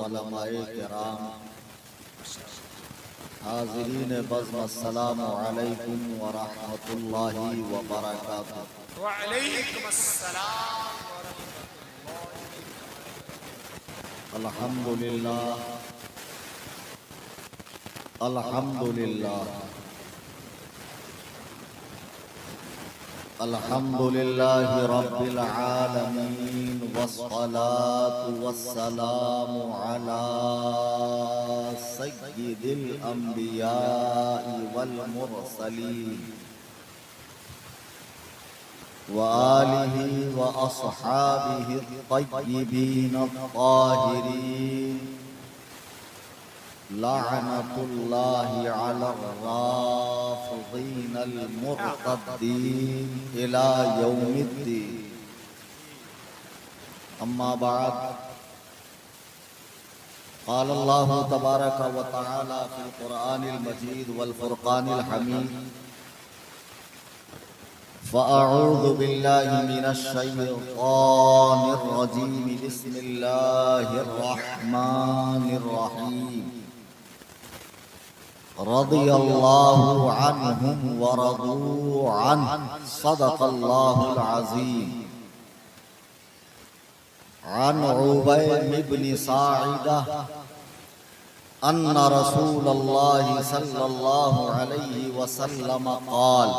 علماء کرام، حاضرین بزم، السلام علیکم ورحمۃ اللہ وبرکاتہ۔ وعلیکم السلام الحمدللہ الحمدللہ الحمدللہ رب العالمین، والصلاة والسلام علی سید الانبیاء والمرسلین وآلہ واصحابہ الطیبین الطاہرین، لعنۃ اللہ علی الرافضین المرتدین الی یوم الدین۔ اما بعد، قال اللہ تبارک و تعالی فی القرآن المجید والفرقان الحمید، فأعوذ باللہ من الشیطان الرجیم، بسم اللہ الرحمن الرحیم۔ رضی اللہ عنہم ورضوا عنہ، صدق اللہ العظیم۔ عن عبیم بن ساعدہ ان رسول اللہ صلی اللہ علیہ وسلم قال: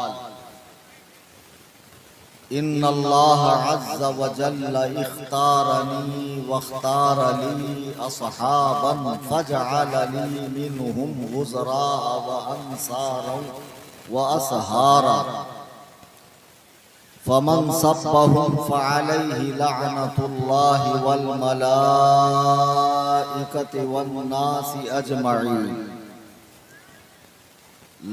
ان اللہ عز وجل اختارنی واختار لی اصحابا فجعل لی منہم وزراء وانصارا واصہارا، فمن سبهم فعلیہ لعنۃ اللہ والملائکۃ والناس اجمعین،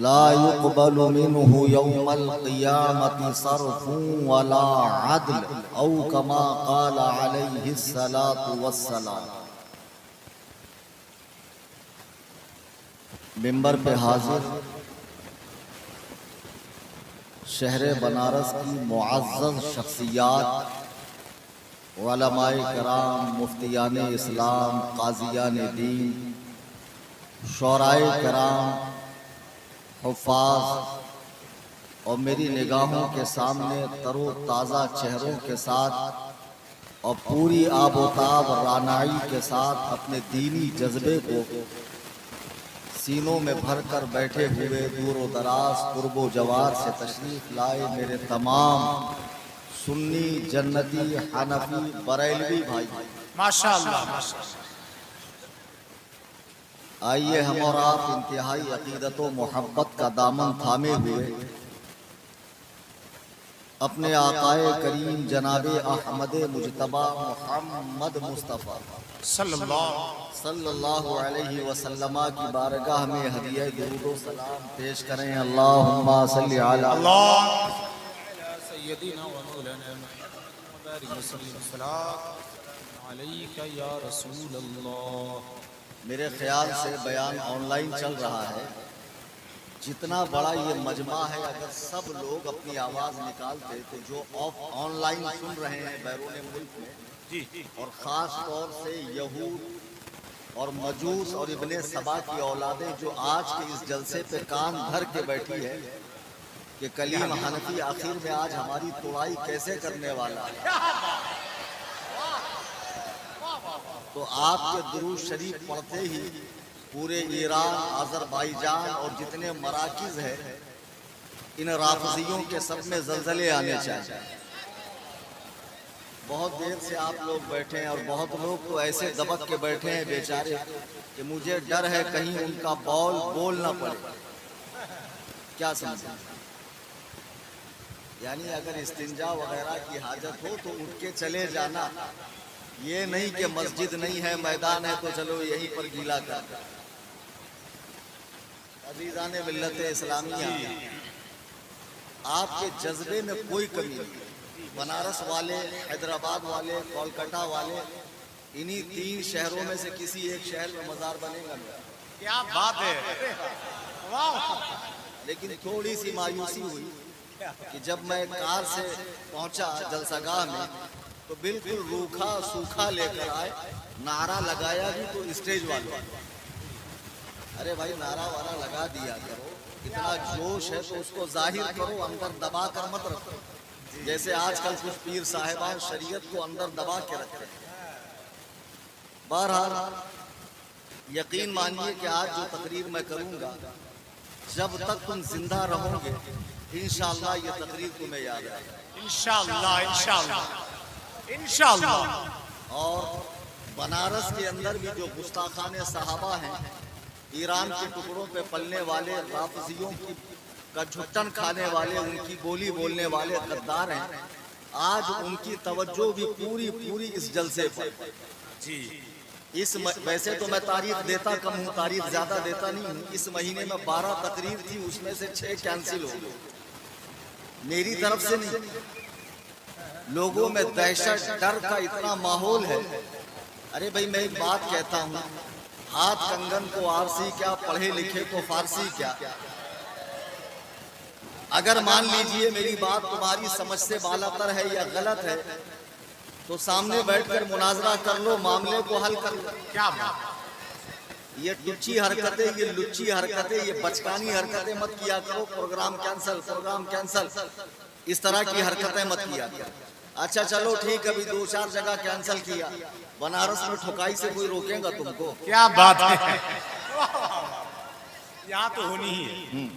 لا يقبل منه يوم القيامة صرف ولا عدل، او كما قال عليه الصلاة والسلام۔ منبر پہ حاضر شہر بنارس کی معزز شخصیات، علماء کرام، مفتیان اسلام، قاضیان دین، شعراء کرام، حفاظ، اور میری نگاہوں کے سامنے تر و تازہ چہروں کے ساتھ اور پوری آب و تاب رانائی کے ساتھ اپنے دینی جذبے کو سینوں میں بھر کر بیٹھے ہوئے دور و دراز، قرب و جوار سے تشریف لائے میرے تمام سنی، جنتی، حنفی، بریلوی بھائی، ماشاءاللہ، آئیے ہم اور آپ انتہائی عقیدت و محبت کا دامن تھامے ہوئے اپنے آقائے کریم جناب احمد مجتبی محمد مصطفیٰ صلی اللہ علیہ وسلم کی بارگاہ میں ہدیہ درود و سلام پیش کریں۔ اللہم صلی علی سیدنا و مولانا محمد وبارک وسلم، السلام علیک یا رسول اللہ۔ میرے خیال سے بیان آن لائن چل رہا ہے، جتنا بڑا یہ مجمع ہے، اگر سب لوگ اپنی آواز نکالتے تو جو آن لائن سن رہے ہیں بیرون ملک میں، اور خاص طور سے یہود اور مجوس اور ابن سبا کی اولادیں جو آج کے اس جلسے پہ کان دھر کے بیٹھی ہے کہ کلیم حنفی آخر میں آج ہماری توڑائی کیسے کرنے والا ہے، تو آپ کے درود شریف پڑھتے ہی پورے ایران، آذربائیجان اور جتنے مراکز ہیں ان رافضیوں کے سب میں زلزلے آنے چاہیے۔ بہت دیر سے آپ لوگ بیٹھے ہیں اور بہت لوگ تو ایسے دبک کے بیٹھے ہیں بیچارے کہ مجھے ڈر ہے کہیں ان کا بول بول نہ پڑے۔ کیا سمجھیں؟ یعنی اگر استنجا وغیرہ کی حاجت ہو تو اٹھ کے چلے جانا، یہ نہیں کہ مسجد نہیں ہے، میدان ہے تو چلو یہیں پر گیلا کر۔ عزیزان ملت اسلامیہ، آپ کے جذبے میں کوئی کمی نہیں۔ بنارس والے، حیدرآباد والے، کولکتہ والے، انہی تین شہروں میں سے کسی ایک شہر میں مزار بنے گا۔ کیا بات ہے، لیکن تھوڑی سی مایوسی ہوئی کہ جب میں کار سے پہنچا جلسہ گاہ میں تو بالکل روکھا سوکھا لے کر آئے نعرہ لگایا بھی تو اسٹیج والوں، ارے بھائی نعرہ وارہ لگا دیا کرو، اتنا جوش ہے تو اس کو ظاہر کرو، اندر دبا کر مت رکھو، جیسے آج کل کچھ پیر صاحبان شریعت کو اندر دبا کے رکھتے ہیں۔ بہرحال یقین مانیے کہ آج جو تقریر میں کروں گا، جب تک تم زندہ رہو گے انشاءاللہ یہ تقریر تمہیں یاد آئے گی انشاءاللہ انشاءاللہ انشاءاللہ۔ اور بنارس کے اندر بھی جو گستاخان صحابہ ہیں، ایران کے ٹکڑوں پہ پلنے والے، رافضیوں کا جھٹن کھانے والے، ان کی بولی بولنے والے غدار ہیں، آج ان کی توجہ بھی پوری اس جلسے پر جی ویسے تو میں تاریخ دیتا کم ہوں، تاریخ زیادہ دیتا نہیں ہوں، اس مہینے میں 12 تقریر تھی، اس میں سے 6 کینسل ہو گئی، میری طرف سے نہیں، لوگوں میں دہشت ڈر کا اتنا ماحول ہے۔ ارے بھائی میں ایک بات کہتا ہوں، ہاتھ کنگن کو آرسی کیا، پڑھے لکھے کو فارسی کیا۔ اگر مان لیجئے میری بات تمہاری سمجھ سے بالاتر ہے یا غلط ہے تو سامنے بیٹھ کر مناظرہ کر لو، معاملے کو حل کر لو۔ کیا بات، یہ ٹچی حرکتیں، یہ لچی حرکتیں، یہ بچکانی حرکتیں مت کیا کرو، پروگرام کینسل، اس طرح کی حرکتیں مت کیا کرو۔ اچھا چلو ٹھیک ہے، ابھی 2-4 جگہ کینسل کیا، بنارس میں ٹھکائی سے کوئی روکے گا تم کو؟ کیا بات ہے، یہاں تو ہونی ہی ہے،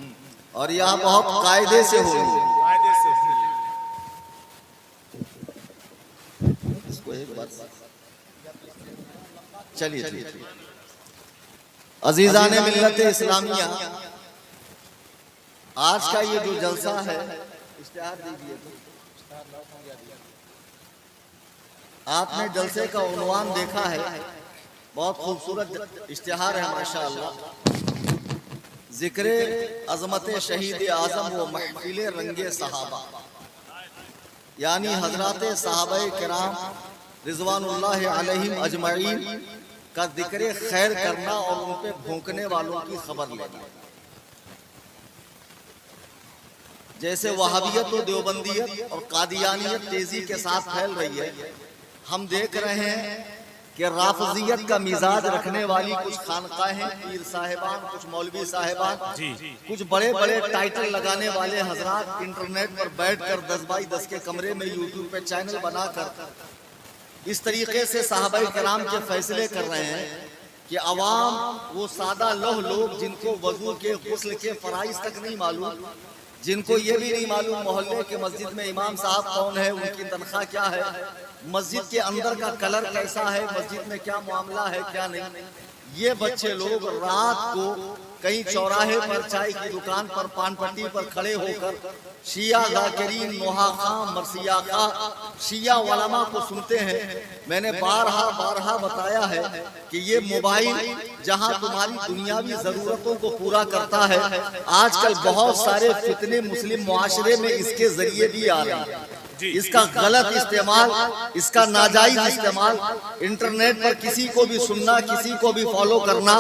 اور یہاں بہت قاعدے سے ہوگی۔ قاعدے سے ہونی ہے۔ اس کو ایک بات چلیے عزیزان ملت اسلامیہ، آج کا یہ جو جلسہ ہے، اشتہار دیجیے، آپ نے جلسے کا عنوان دیکھا ہے، بہت خوبصورت اشتہار ہے ماشاءاللہ، ذکر عظمت شہید اعظم و محفل رنگ صحابہ، یعنی حضرات صحابہ کرام رضوان اللہ علیہم اجمعین کا ذکر خیر کرنا اور ان پہ بھونکنے والوں کی خبر لینا۔ جیسے وہابیت و دیوبندیت اور قادیانیت تیزی کے ساتھ پھیل رہی ہے، ہم دیکھ رہے ہیں کہ رافضیت کا مزاج رکھنے والی کچھ خانقاہیں، پیر صاحبان، کچھ مولوی صاحبان، کچھ بڑے بڑے ٹائٹل لگانے والے حضرات انٹرنیٹ پر بیٹھ کر 10x10 کے کمرے میں یوٹیوب پہ چینل بنا کر اس طریقے سے صحابہ کرام کے فیصلے کر رہے ہیں کہ عوام، وہ سادہ لوہ لوگ جن کو وضو کے، غسل کے فرائض تک نہیں معلوم، جن کو یہ بھی نہیں معلوم محلے کے مسجد میں امام صاحب کون ہے، ان کی تنخواہ کیا ہے، مسجد کے اندر کا کلر کیسا ہے، مسجد میں کیا معاملہ ہے کیا نہیں، یہ بچے لوگ رات کو کہیں چوراہے پر، چائے کی دکان پر، پان پٹی پر کھڑے ہو کر شیعہ ذاکرین، نوحہ خاں، مرثیہ خاں، شیعہ علماء کو سنتے ہیں۔ میں نے بارہا بتایا ہے کہ یہ موبائل جہاں تمہاری دنیاوی ضرورتوں کو پورا کرتا ہے، آج کل بہت سارے فتنے مسلم معاشرے میں اس کے ذریعے بھی آ رہے ہیں۔ اس کا غلط استعمال، اس کا ناجائز استعمال، انٹرنیٹ پر کسی کو بھی سننا، کسی کو بھی فالو کرنا۔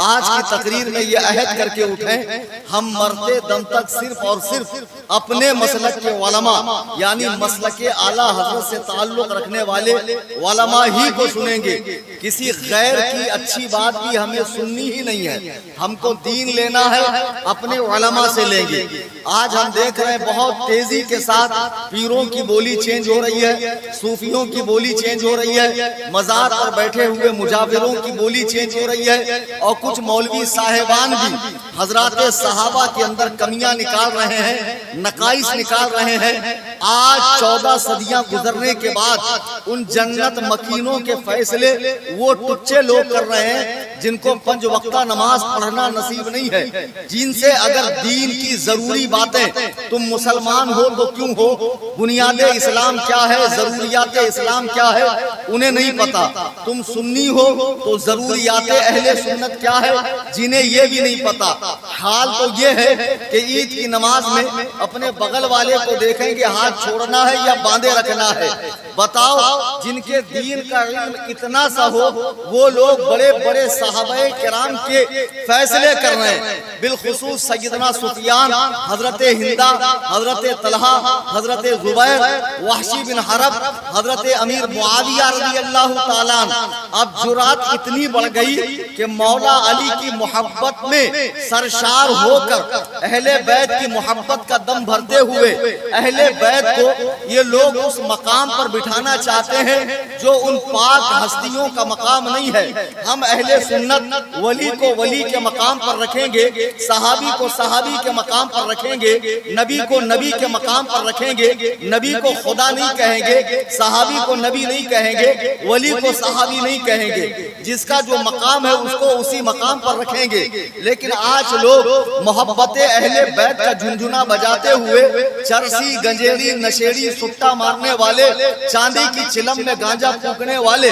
آج کی تقریر میں یہ عہد کر کے اٹھیں، ہم مرتے دم تک صرف اور صرف اپنے مسلک کے علماء، یعنی مسلک اعلیٰ حضرت سے تعلق رکھنے والے علماء ہی کو سنیں گے، کسی غیر کی اچھی بات بھی ہمیں سننی ہی نہیں ہے۔ ہم کو دین لینا ہے، اپنے علماء سے لیں گے۔ آج ہم دیکھ رہے ہیں بہت تیزی کے ساتھ پیروں کی بولی چینج ہو رہی ہے، صوفیوں کی بولی چینج ہو رہی ہے، مزار پر بیٹھے ہوئے مجاوروں کی بولی چینج ہو رہی ہے، اور کچھ مولوی صاحبان بھی حضرات صحابہ کے اندر کمیاں نکال رہے ہیں، نقائص نکال رہے ہیں۔ آج 14 صدیاں گزرنے کے بعد ان جنت مکینوں کے فیصلے وہ ٹچے لوگ کر رہے ہیں جن کو 5 وقتہ نماز پڑھنا نصیب نہیں ہے، جن سے اگر دین کی ضروری باتیں، تم مسلمان ہو تو کیوں ہو، بنیاد اسلام کیا ہے، ضروریات اسلام کیا ہے، انہیں نہیں پتا، تم سنی ہو تو ضروریات اہل سنت کیا ہے، جنہیں یہ بھی نہیں پتا۔ حال تو یہ ہے کہ عید کی نماز میں اپنے بغل والے کو دیکھیں گے ہاتھ چھوڑنا ہے یا باندھے رکھنا ہے۔ بتاؤ، جن کے دین کا علم اتنا سا ہو، وہ لوگ بڑے بڑے صحابہ کرام کے فیصلے کر رہے ہیں، بالخصوص سیدنا سفیان، حضرت ہندہ، حضرت طلحہ، حضرت زبیر، وحشی بن حرب، حضرت امیر معاویہ رضی اللہ تعالیٰ عنہ. اب جرات اتنی بڑھ گئی کہ مولا علی کی محبت میں سرشار ہو کر اہل بیت کی محبت کا دم بھرتے ہوئے اہل بیت کو یہ لوگ اس مقام پر بٹھانا چاہتے ہیں جو ان پاک ہستیوں کا مقام نہیں ہے. ہم اہل سنت ولی کو ولی کے مقام پر رکھیں گے, صحابی کو صحابی کے مقام پر رکھیں گے, نبی کو نبی کے مقام پر رکھیں گے. نبی کو خدا نہیں کہیں گے, صحابی کو نبی نہیں کہیں گے, ولی کو صحابی نہیں کہیں گے. جس کا جو مقام ہے اس کو اسی مقام پر رکھیں گے. لیکن آج لوگ محبت اہل بیت کا جھنجھنا بجاتے ہوئے چرسی, گنجیڑی, نشیڑی, سٹا مارنے والے, چاندی کی چلم میں گانجا پھونکنے والے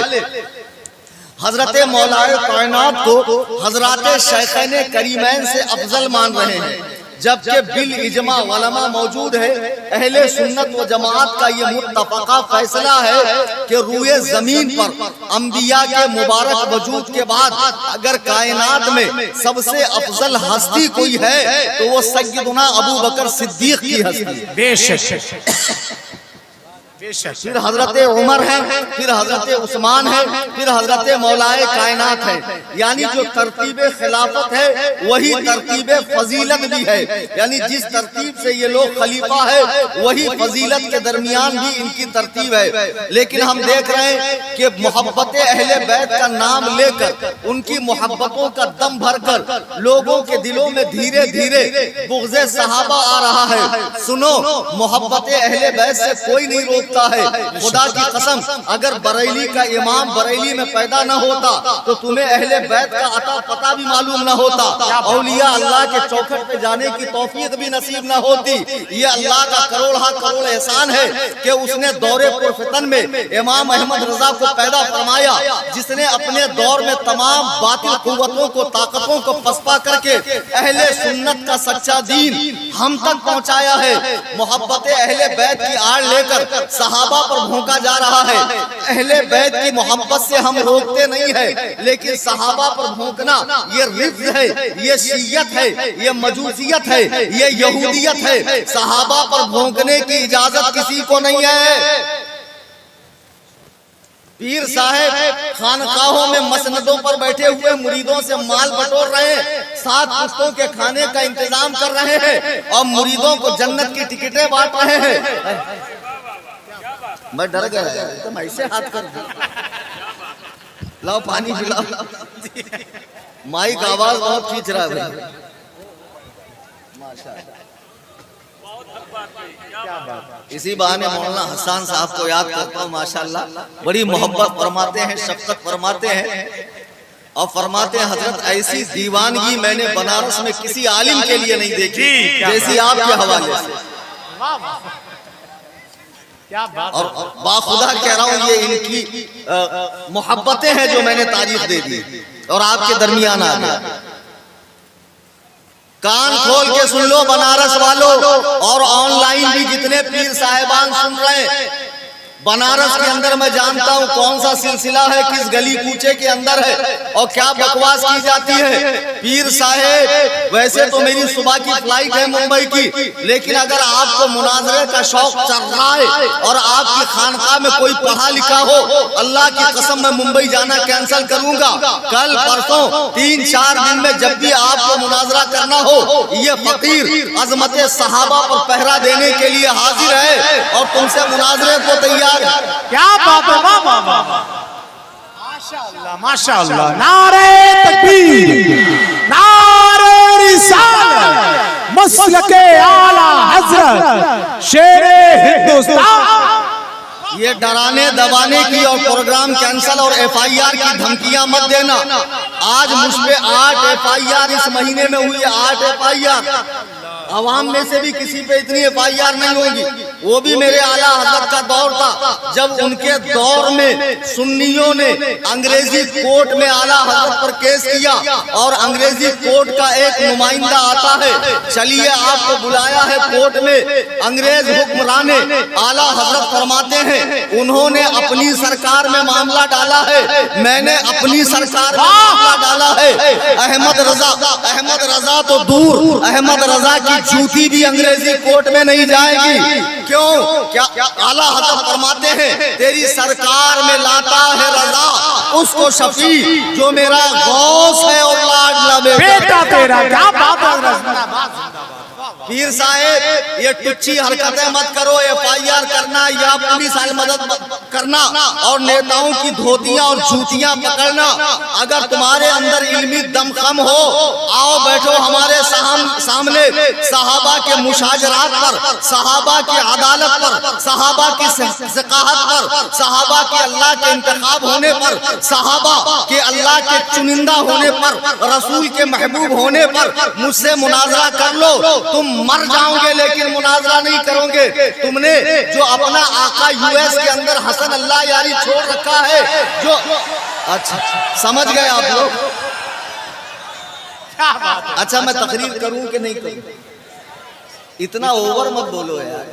حضرت مولا کائنات کو حضرات شیخین کریمین سے افضل مان رہے ہیں, جبکہ بالاجماع علماء موجود ہے. اہل سنت و جماعت کا یہ متفقہ فیصلہ ہے کہ روئے زمین پر انبیاء کے مبارک وجود کے بعد اگر کائنات میں سب سے افضل ہستی کوئی ہے تو وہ سیدنا ابو بکر صدیق کی ہستی ہے. بے شک پھر حضرت عمر ہے, پھر حضرت عثمان ہے, پھر حضرت مولائے کائنات ہے. یعنی جو ترتیب خلافت ہے وہی ترتیب فضیلت بھی ہے. یعنی جس ترتیب سے یہ لوگ خلیفہ ہے وہی فضیلت کے درمیان بھی ان کی ترتیب ہے. لیکن ہم دیکھ رہے ہیں کہ محبت اہل بیت کا نام لے کر ان کی محبتوں کا دم بھر کر لوگوں کے دلوں میں دھیرے دھیرے بغض صحابہ آ رہا ہے. سنو, محبت اہل بیت سے کوئی نہیں روکتا ہے. خدا کی قسم اگر بریلی کا امام بریلی میں پیدا نہ ہوتا تو تمہیں اہل بیت کا عطا پتہ بھی معلوم نہ ہوتا, اولیاء اللہ کے چوکھٹ پہ جانے کی توفیق بھی نصیب نہ ہوتی. یہ اللہ کا کروڑا کروڑ احسان ہے کہ اس نے دور پرفتن میں امام احمد رضا کو پیدا فرمایا, جس نے اپنے دور میں تمام باطل قوتوں کو طاقتوں کو پسپا کر کے اہل سنت کا سچا دین ہم تک پہنچایا ہے. محبت اہل بیت کی آڑ لے کر صحابہ پر بھونکا جا رہا ہے. اہل بیت کی محبت سے ہم روکتے نہیں ہیں, لیکن صحابہ پر بھونکنا یہ رفض ہے, یہ شیعت ہے, یہ مجوسیت ہے, یہ یہودیت ہے. صحابہ پر بھونکنے کی اجازت کسی کو نہیں ہے. پیر صاحب خانقاہوں میں مسندوں پر بیٹھے ہوئے مریدوں سے مال بٹور رہے ہیں, 7 پشتوں کے کھانے کا انتظام کر رہے ہیں اور مریدوں کو جنت کی ٹکٹیں بانٹ رہے ہیں. میں ڈر گیا, تم ایسے ہاتھ کر دو, لاؤ پانی پلاؤ. مائک آواز بہت کھینچ رہا ہے. اسی بہانے مولانا حسان صاحب کو یاد کرتا ہوں, ماشاءاللہ بڑی محبت فرماتے ہیں, شفقت فرماتے ہیں اور فرماتے ہیں حضرت ایسی دیوانگی میں نے بنارس میں کسی عالم کے لیے نہیں دیکھی جیسی آپ کے حوالے سے. اور باخدا کہہ رہا ہوں یہ ان کی محبتیں ہیں جو میں نے تعریف دے دی اور آپ کے درمیان آ گیا. کان کھول کے سن لو بنارس والوں, اور آن لائن بھی جتنے پیر صاحبان سن رہے ہیں. بنارس کے اندر میں جانتا ہوں کون سا سلسلہ ہے, کس گلی کوچے کے اندر ہے اور کیا بکواس کی جاتی ہے. پیر صاحب ویسے تو میری صبح کی فلائٹ ہے ممبئی کی, لیکن اگر آپ کو مناظرے کا شوق چل رہا ہے اور آپ کی خانقاہ میں کوئی پڑھا لکھا ہو, اللہ کی قسم میں ممبئی جانا کینسل کروں گا. کل پرسوں 3-4 دن میں جب بھی آپ کو مناظرہ کرنا ہو, یہ فقیر عظمت صحابہ پر پہرا دینے کے لیے حاضر ہے اور تم سے مناظرے کو تیار. کیا بات ہے, واہ واہ واہ, ماشاءاللہ ماشاءاللہ. نعرہ تکبیر, نعرہ رسالت, مسلک اعلی حضرت شیر ہندوستان. یہ ڈرانے دبانے کی اور پروگرام کینسل اور ایف آئی آر کی دھمکیاں مت دینا. آج مجھ پہ 8 ایف آئی آر اس مہینے میں ہوئی, 8 ایف آئی آر. عوام میں سے بھی کسی پہ اتنی ایف آئی آر نہیں ہوگی. وہ بھی میرے اعلیٰ حضرت کا دور تھا جب ان کے دور میں سنیوں نے انگریزی کورٹ میں اعلیٰ حضرت پر کیس کیا, اور انگریزی کورٹ کا ایک نمائندہ آتا ہے, چلیے آپ کو بلایا ہے کورٹ میں. انگریز حکمران اعلیٰ حضرت فرماتے ہیں انہوں نے اپنی سرکار میں معاملہ ڈالا ہے, میں نے اپنی سرکار میں معاملہ ڈالا ہے. احمد رضا تو دور, احمد رضا کی جوتی بھی انگریزی کورٹ میں نہیں جائے گی. کیوں؟ کیا اعلیٰ حضرت فرماتے ہیں تیری سرکار میں لاتا ہے رضا اس کو شفیع جو میرا غوث ہے اور لاڈلا بیٹا تیرا. کیا بات ہے حضرت. پیر صاحب یہ ٹچی حرکتیں مت کرو، FIR کرنا یا پولیس مدد کرنا اور نیتاؤں کی دھوتیاں اور جوتیاں پکڑنا. اگر تمہارے اندر علمی دم خم ہو آؤ بیٹھو ہمارے سامنے صحابہ کے مشاجرات پر، صحابہ کی عدالت پر، صحابہ کی ثقافت پر، صحابہ کے اللہ کے انتخاب ہونے پر، صحابہ کے اللہ کے چنندہ ہونے پر، رسول کے محبوب ہونے پر مجھ سے مناظرہ کر لو. تم مر جاؤ گے لیکن مناظرہ نہیں کرو گے. تم نے جو اپنا آقا US کے اندر حسن اللہ یاری چھوڑ رکھا ہے جو اچھا سمجھ گئے آپ لوگ. اچھا میں تقریر کروں کہ نہیں کروں؟ اتنا اوور مت بولو یار.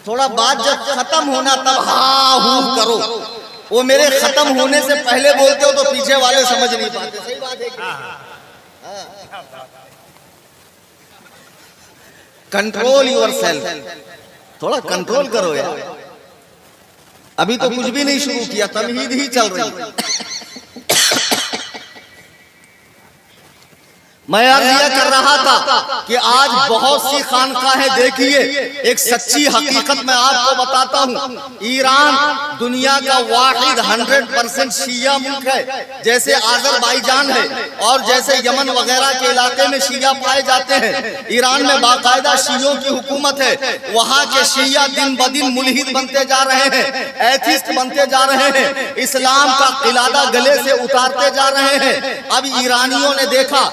تھوڑا بات جب ختم ہونا تب ہاں ہوں کرو. وہ میرے ختم ہونے سے پہلے بولتے ہو تو پیچھے والے سمجھ نہیں پاتے. صحیح بات ہے. Control your self. تھوڑا کنٹرول کرو یار. ابھی تو کچھ بھی نہیں شروع کیا، تمہید ہی چل رہی. میں عرض یہ کر رہا تھا کہ آج بہت سی خانقاہیں دیکھیے. ایک سچی حقیقت میں آپ کو بتاتا ہوں. ایران دنیا کا واحد 100% شیعہ ملک ہے. جیسے آذربائیجان ہے اور جیسے یمن وغیرہ کے علاقے میں شیعہ پائے جاتے ہیں، ایران میں باقاعدہ شیعوں کی حکومت ہے. وہاں کے شیعہ دن بدن ملحد بنتے جا رہے ہیں، ایتھسٹ بنتے جا رہے ہیں، اسلام کا قلادہ گلے سے اتارتے جا رہے ہیں. اب ایرانیوں نے دیکھا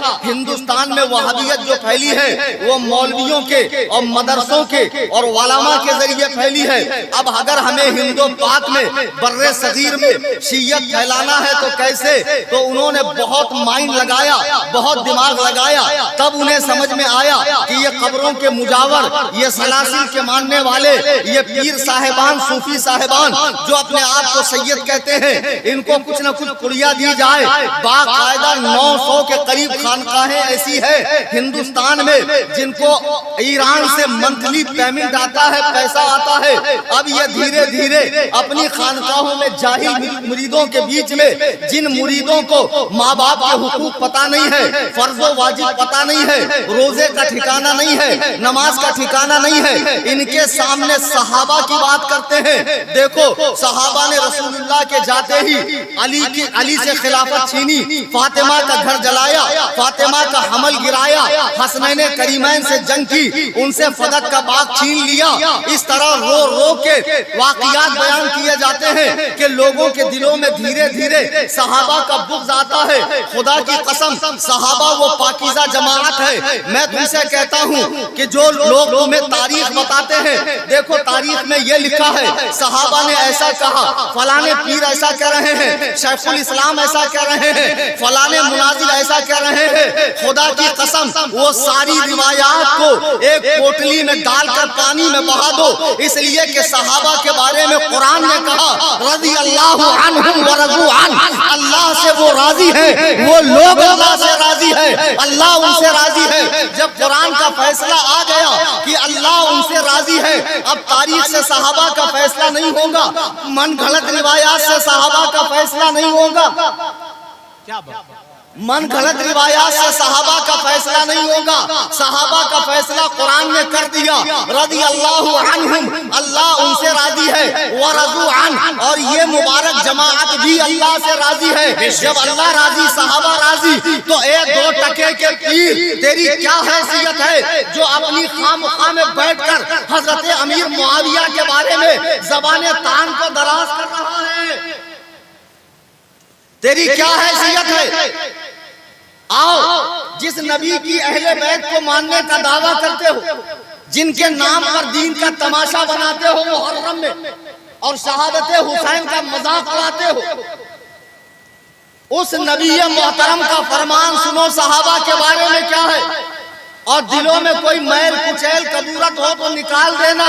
ہندوستان میں وہابیت جو پھیلی ہے وہ مولویوں کے اور مدرسوں کے اور علماء کے ذریعے پھیلی ہے. اب اگر ہمیں ہندو پاک میں بر صغیر میں شیعت پھیلانا ہے تو کیسے؟ تو انہوں نے بہت مائنڈ لگایا، بہت دماغ لگایا. تب انہیں سمجھ میں آیا کہ یہ قبروں کے مجاور، یہ سلاسل کے ماننے والے، یہ پیر صاحبان، صوفی صاحبان جو اپنے آپ کو سید کہتے ہیں، ان کو کچھ نہ کچھ کڑیا دی جائے. باقاعدہ 900 کے قریب خانقاہیں ایسی ہے ہندوستان میں جن کو ایران سے منتھلی پیمنٹ آتا ہے، پیسہ آتا ہے. اب یہ دھیرے دھیرے اپنی خانقاہوں میں جاہل مریدوں کے بیچ میں، جن مریدوں کو ماں باپ کے حقوق پتہ نہیں ہے، فرض و واجب پتہ نہیں ہے، روزے کا ٹھکانہ نہیں ہے، نماز کا ٹھکانہ نہیں ہے، ان کے سامنے صحابہ کی بات کرتے ہیں. دیکھو صحابہ نے رسول اللہ کے جاتے ہی علی سے خلافت چھینی، فاطمہ کا گھر جلایا، فاطمہ کا حمل گرایا، حسنین کریمین سے جنگ کی، ان سے فدق کا باغ چھین لیا. اس طرح رو رو کے واقعات بیان کیے جاتے ہیں کہ لوگوں کے دلوں میں دھیرے دھیرے صحابہ کا بغض آتا ہے. خدا کی قسم صحابہ وہ پاکیزہ جماعت ہے. میں تم سے کہتا ہوں کہ جو لوگ تمہیں تاریخ بتاتے ہیں، دیکھو تاریخ میں یہ لکھا ہے صحابہ نے ایسا کہا، فلانے پیر ایسا کہہ رہے ہیں، شیخ الاسلام ایسا کہہ رہے ہیں، فلانے منازل ایسا کہہ رہے ہیں. خدا کی قسم وہ ساری روایات کو ایک پوٹلی میں ڈال کر پانی میں بہا دو. اس لیے کہ صحابہ کے بارے میں قرآن نے کہا رضی اللہ عنہم ورضوا عنہ، اللہ سے وہ راضی ہیں، وہ لوگ اللہ سے راضی ہیں، اللہ ان سے راضی ہے. جب قرآن کا فیصلہ آ گیا کہ اللہ ان سے راضی ہے، اب تاریخ سے صحابہ کا فیصلہ نہیں ہوگا، من گھڑت روایات سے صحابہ کا فیصلہ نہیں ہوگا. کیا بات؟ من گھڑت روایات سے صحابہ کا فیصلہ نہیں ہوگا. صحابہ کا فیصلہ قرآن نے کر دیا رضی اللہ عنہم، اللہ ان سے راضی ہے، ورضوا عنہ، اور یہ مبارک جماعت بھی اللہ سے راضی ہے. جب اللہ راضی صحابہ راضی تو ایک دو ٹکے کے پیر تیری کیا حیثیت ہے جو اپنی خامخواہ میں بیٹھ کر حضرت امیر معاویہ کے بارے میں زبان تان کو دراز کر رہا ہے؟ تیری کیا حیثیت ہے؟ آؤ جس نبی کی اہل بیت کو ماننے کا دعویٰ کرتے ہو، جن کے نام پر دین کا تماشا بناتے ہو محرم میں، اور شہادت حسین کا مذاق اڑاتے ہو، اس نبی محترم کا فرمان سنو صحابہ کے بارے میں کیا ہے. اور دلوں میں کوئی میل کچیل کدورت ہو تو نکال دینا.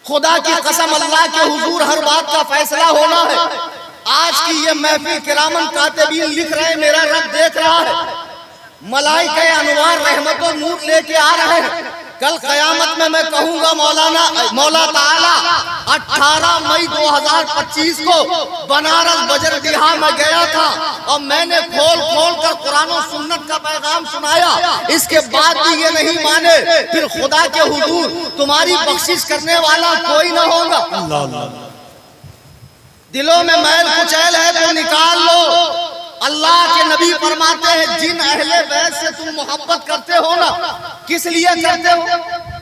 خدا کی قسم اللہ کے حضور ہر بات کا فیصلہ ہونا ہے. آج کی یہ محفل کرامن کاتبین لکھ رہے، میرا رب دیکھ رہا ہے، ملائکہ انوار رحمت و نور لے کے آ رہے ہیں. کل قیامت میں کہوں گا مولا تعالیٰ 18 مئی 2025 کو بنارس بجردیہا میں گیا تھا اور میں نے کھول کر قرآن و سنت کا پیغام سنایا، اس کے بعد بھی یہ نہیں مانے، پھر خدا کے حضور تمہاری بخشش کرنے والا کوئی نہ ہوگا۔ دلوں میں میل کچیل ہے تو نکال لو۔ اللہ کے نبی فرماتے ہیں جن اہل بیت سے تم محبت کرتے ہو نا، کس لیے کرتے ہو؟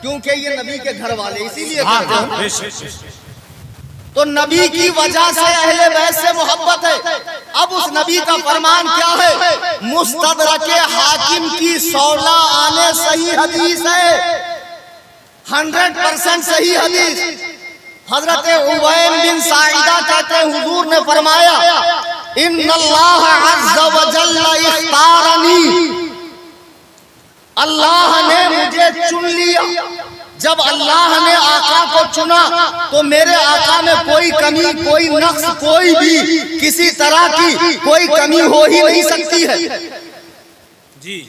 کیونکہ یہ نبی کے گھر والے، اسی لیے کرتے ہو۔ تو نبی کی وجہ سے اہل بیت سے محبت ہے۔ اب اس نبی کا فرمان کیا ہے؟ مستدرک حاکم کی 16 آنے صحیح حدیث ہے، 100% صحیح حدیث۔ حضرت عبین بن ساعدہ کہتے ہیں حضور نے فرمایا ان اللہ عز و جل اختارنی، اللہ نے مجھے چن لیا۔ جب اللہ نے آقا کو چنا تو میرے آقا میں کوئی کمی، کوئی نقص، کوئی بھی کسی طرح کی کوئی کمی ہو ہی نہیں سکتی ہے۔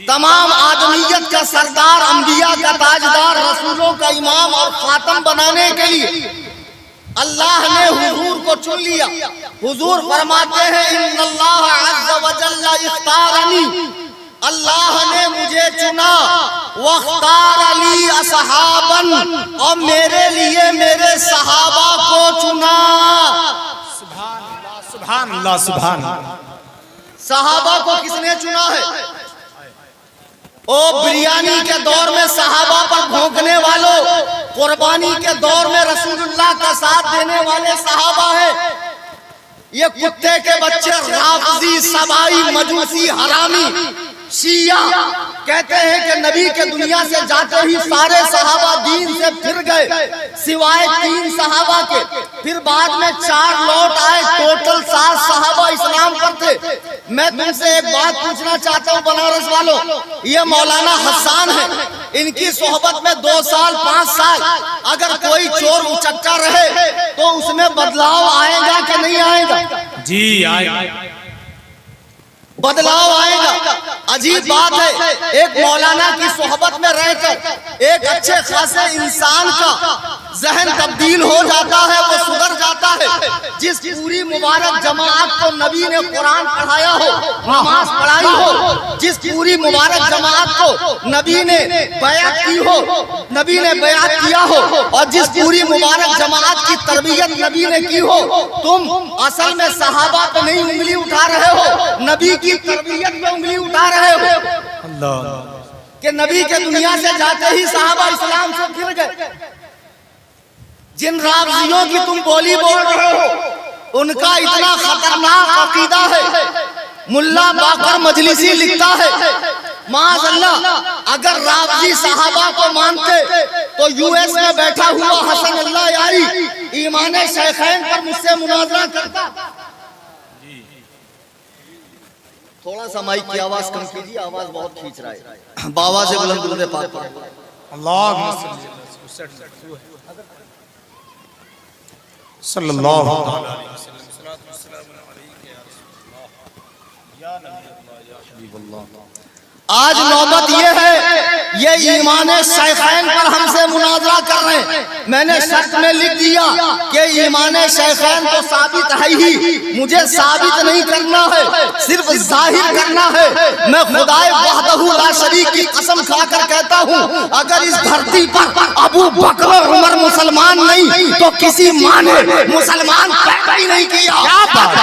تمام آدمیت کا سردار، انبیاء کا تاجدار، رسولوں کا امام اور خاتم بنانے کے لیے اللہ نے حضور کو چن لیا۔ حضور فرماتے ہیں ان اللہ عز و جل اختارنی، اللہ نے مجھے چنا، واختار لی اصحابا، اور میرے لیے میرے صحابہ کو چنا۔ سبحان اللہ سبحان اللہ۔ صحابہ کو کس نے چنا ہے؟ او بریانی کے دور میں صحابہ پر بھونکنے والوں، قربانی کے دور میں رسول اللہ کا ساتھ دینے والے صحابہ ہیں۔ یہ کتے کے بچے رافضی، سبائی، مجوسی، حرامی، شیعہ کہتے ہیں کہ نبی کے دنیا سے جاتے ہی سارے صحابہ دین سے پھر گئے سوائے 3 صحابہ کے، پھر بعد میں 4 لوٹ آئے، ٹوٹل 7 صحابہ اسلام پر تھے۔ میں تم سے ایک بات پوچھنا چاہتا ہوں بنارس والوں، یہ مولانا حسان ہے، ان کی صحبت میں 2 سال 5 سال اگر کوئی چور اچکا رہے تو اس میں بدلاؤ آئے گا کہ نہیں آئے گا؟ جی آئے گا، بدلاؤ آئے گا۔ عجیب بات ہے، ایک مولانا کی صحبت میں رہ کر ایک اچھے خاصے انسان کا ذہن تبدیل ہو جاتا ہے، وہ سدھر جاتا ہے۔ جس پوری مبارک جماعت کو نبی نے قرآن پڑھایا ہو، نماز پڑھائی ہو، جس پوری مبارک جماعت کو نبی نے بیعت کی ہو، نبی نے بیعت کیا ہو، اور جس پوری مبارک جماعت کی تربیت نبی نے کی ہو، تم اصل میں صحابہ پہ نہیں انگلی اٹھا رہے ہو، نبی کی تربیت میں انگلی اٹھا رہے ہو۔ اللہ کہ نبی کے دنیا سے جاتے ہی صحابہ اسلام سے پھر گئے۔ جن رافضیوں کی تم بولی بول رہے ہو ان کا اتنا خطرناک عقیدہ ہے۔ ملا باقر مجلسی لکھتا ہے معاذ اللہ اگر رافضی صحابہ کو مانتے تو یو ایس میں بیٹھا ہوا حسن اللہ یاری ایمان شیخین پر مجھ سے مناظرہ کرتا۔ تھوڑا سا مائک کی آواز کم کیجیے، آواز بہت کھینچ رہا ہے، باواز بلند درود پاک پڑھیں۔ اللہ صلی اللہ علیہ وسلم۔ آج نوبت یہ ہے، یہ ایمان شیخین پر ہم سے مناظرہ کر رہے ہیں۔ میں نے شرط میں لکھ دیا کہ ایمان شیخین تو ثابت ہے ہی، مجھے ثابت نہیں کرنا ہے، صرف ظاہر کرنا ہے۔ میں خدائے وحدہ لا شریک کی قسم کھا کر کہتا ہوں اگر اس دھرتی پر ابو بکر و عمر مسلمان نہیں تو کسی ماں نے مسلمان پیدا ہی نہیں کیا۔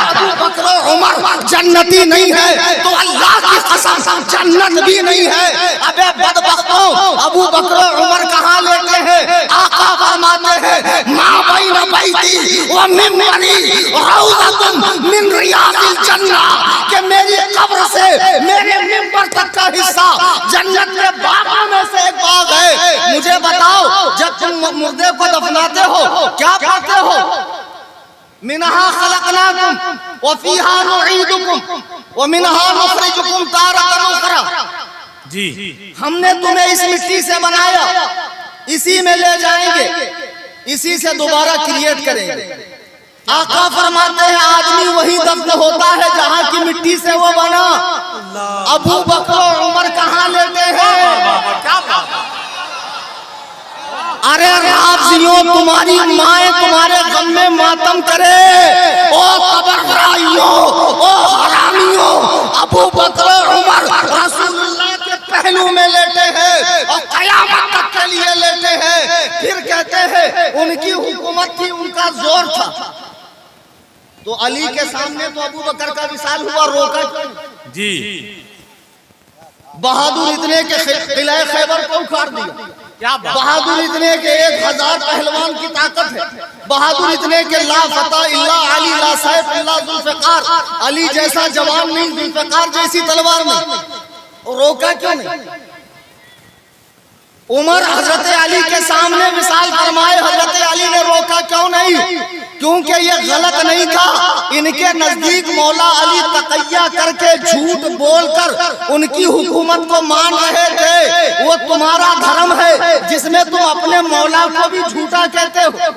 ابو بکر و عمر جنتی نہیں ہے تو اللہ کی قسم جنت بھی نہیں ہے۔ ابے بدبختوں، ابو بکر و عمر کہاں لیتے ہیں؟ آقا فرماتے ہیں ما بین بیتی و منبری روضۃ من ریاض الجنہ، کہ میری قبر سے میرے منبر تک کا حصہ جنت کے باغوں میں سے ایک باغ ہے۔ مجھے بتاؤ جب تم مردے کو دفناتے ہو کیا پڑھتے ہو؟ منہا خلقناکم وفیہا نعیدکم ومنہا نخرجکم تارۃ اخری۔ جی ہم نے تمہیں اس مٹی سے بنایا، اسی میں لے جائیں گے، اسی سے دوبارہ کریٹ کریں گے۔ آقا فرماتے ہیں آدمی وہی دفن ہوتا ہے جہاں کی مٹی سے وہ بنا۔ ابو بکر و عمر کہاں لیتے ہیں؟ ارے رافضیوں تمہاری مائیں تمہارے غم میں ماتم کرے، او قبرفرائیوں، او حرامیوں، ابو بکر عمر رسول اللہ کے پہلو میں لیٹے ہیں اور قیامت تک کے لیے لیٹے ہیں، پھر کہتے ہیں ان کی حکومت تھی، ان کا زور تھا، تو علی کے سامنے تو ابو بکر کا وصال ہوا، روکا کیوں؟ جی بہادر اتنے کہ قلعہ خیبر کو اکھاڑ دیا، بہادر اتنے کہ 1000 پہلوان کی طاقت ہے، بہادر اتنے کہ لا فتح الا علی لا سیف الا ذوالفقار، علی جیسا جوان نہیں، ذوالفقار جیسی تلوار نہیں، روکا کیوں نہیں؟ عمر حضرت علی کے سامنے وصال فرمائے، حضرت علی نے روکا کیوں نہیں؟ کیونکہ یہ غلط نہیں تھا، ان کے نزدیک مولا علی تقیہ کر کے جھوٹ بول کر ان کی حکومت کو مان رہے تھے، وہ تمہارا دھرم ہے جس میں تم اپنے مولا کو بھی جھوٹا کہتے ہو،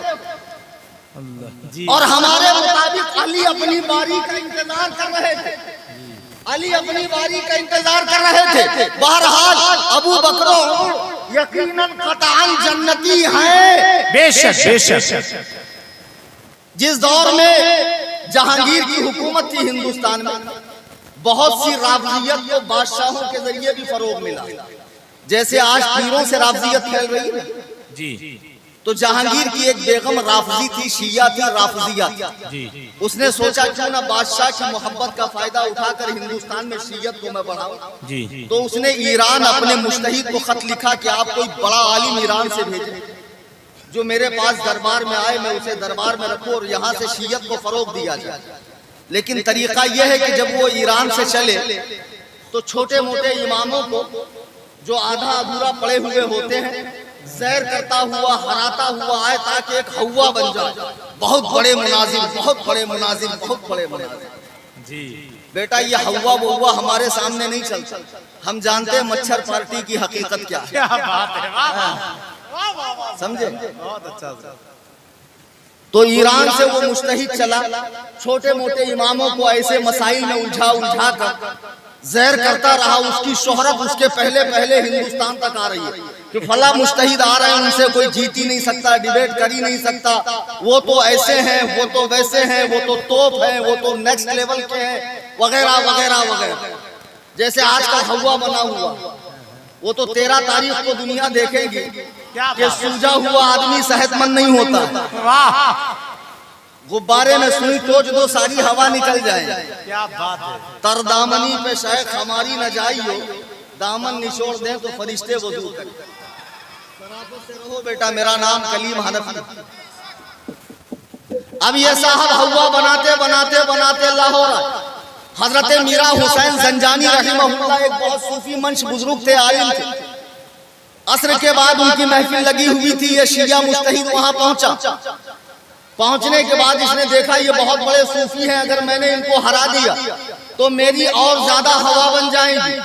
اور ہمارے مطابق علی اپنی باری کا انتظار کر رہے تھے، علی اپنی باری کا انتظار کر رہے تھے۔ بہرحال ابو بکر و عمر یقیناً قطعاً جنتی ہیں، بے شک بے شک۔ جس دور میں جہانگیر کی حکومت تھی ہندوستان میں، بہت سی رافضیت کو بادشاہوں کے ذریعے بھی فروغ ملا، جیسے آج پیروں سے رافضیت پھیل رہی ہے جی تو جہانگیر کی ایک بیگم رافضی تھی، شیعہ تھی، رافضیہ تھی، اس نے سوچا کیوں نہ بادشاہ کی محبت کا فائدہ اٹھا کر ہندوستان میں شیعت کو میں بڑھاؤں، جی تو اس نے ایران اپنے مجتہد کو خط لکھا کہ آپ کوئی بڑا عالم ایران سے بھیجیں جو میرے پاس دربار میں آئے، میں اسے دربار میں رکھوں اور یہاں سے شیعت کو فروغ دیا جائے۔ لیکن طریقہ یہ ہے کہ جب وہ ایران سے چلے تو چھوٹے موٹے اماموں کو جو آدھا ادھورا پڑے ہوئے ہوتے ہیں زہر کرتا ہوا، ہراتا ہوا آئے تاکہ ایک ہوا بن جائے، بہت بڑے مناظر، بہت بڑے مناظر، بہت بڑے مناظر۔ جی بیٹا یہ ہوا بہوا ہمارے سامنے نہیں چلتا، ہم جانتے ہیں مچھر پارٹی کی حقیقت کیا ہے، کیا بات ہے، سمجھے؟ بہت اچھا۔ تو ایران سے وہ مجتہد چلا، چھوٹے موٹے اماموں کو ایسے مسائل میں الجھا کر زہر کرتا رہا، اس کی شہرت اس کے پہلے ہندوستان تک آ رہی ہے کہ فلاں مجتہد آ رہے ہیں، ان سے کوئی جیت ہی نہیں سکتا، ڈیبیٹ کر ہی نہیں سکتا، وہ تو ایسے ہیں، وہ تو ویسے ہیں، وہ تو توپ ہیں، وہ تو نیکسٹ لیول کے ہیں، وغیرہ وغیرہ وغیرہ۔ جیسے آج کا ہوا بنا ہوا، وہ تو 13 تاریخ کو دنیا دیکھے گی کہ سوجا ہوا آدمی صحت مند نہیں ہوتا، غبارے میں سوئی ٹوچ دو ساری ہوا نکل جائے، کیا بات ہے، تر دامنی پہ شیخ ہماری نہ جائی ہو، دامن نچوڑ دیں تو فرشتے وضو کریں، شرافت سے رہو بیٹا، میرا نام کلیم حنفی۔ اب یہ صاحب ہوا بناتے بناتے بناتے اللہ ہو رہا ہے۔ حضرت میرا حسین زنجانی رحمہ اللہ ایک بہت صوفی منش بزرگ تھے، عالم تھے، عصر کے بعد ان کی محفل لگی ہوئی تھی، یہ شیعہ مجتہد وہاں پہنچا، پہنچنے کے بعد اس نے دیکھا یہ بہت بڑے صوفی ہیں، اگر میں نے ان کو ہرا دیا تو میری اور زیادہ ہوا بن جائیں گی۔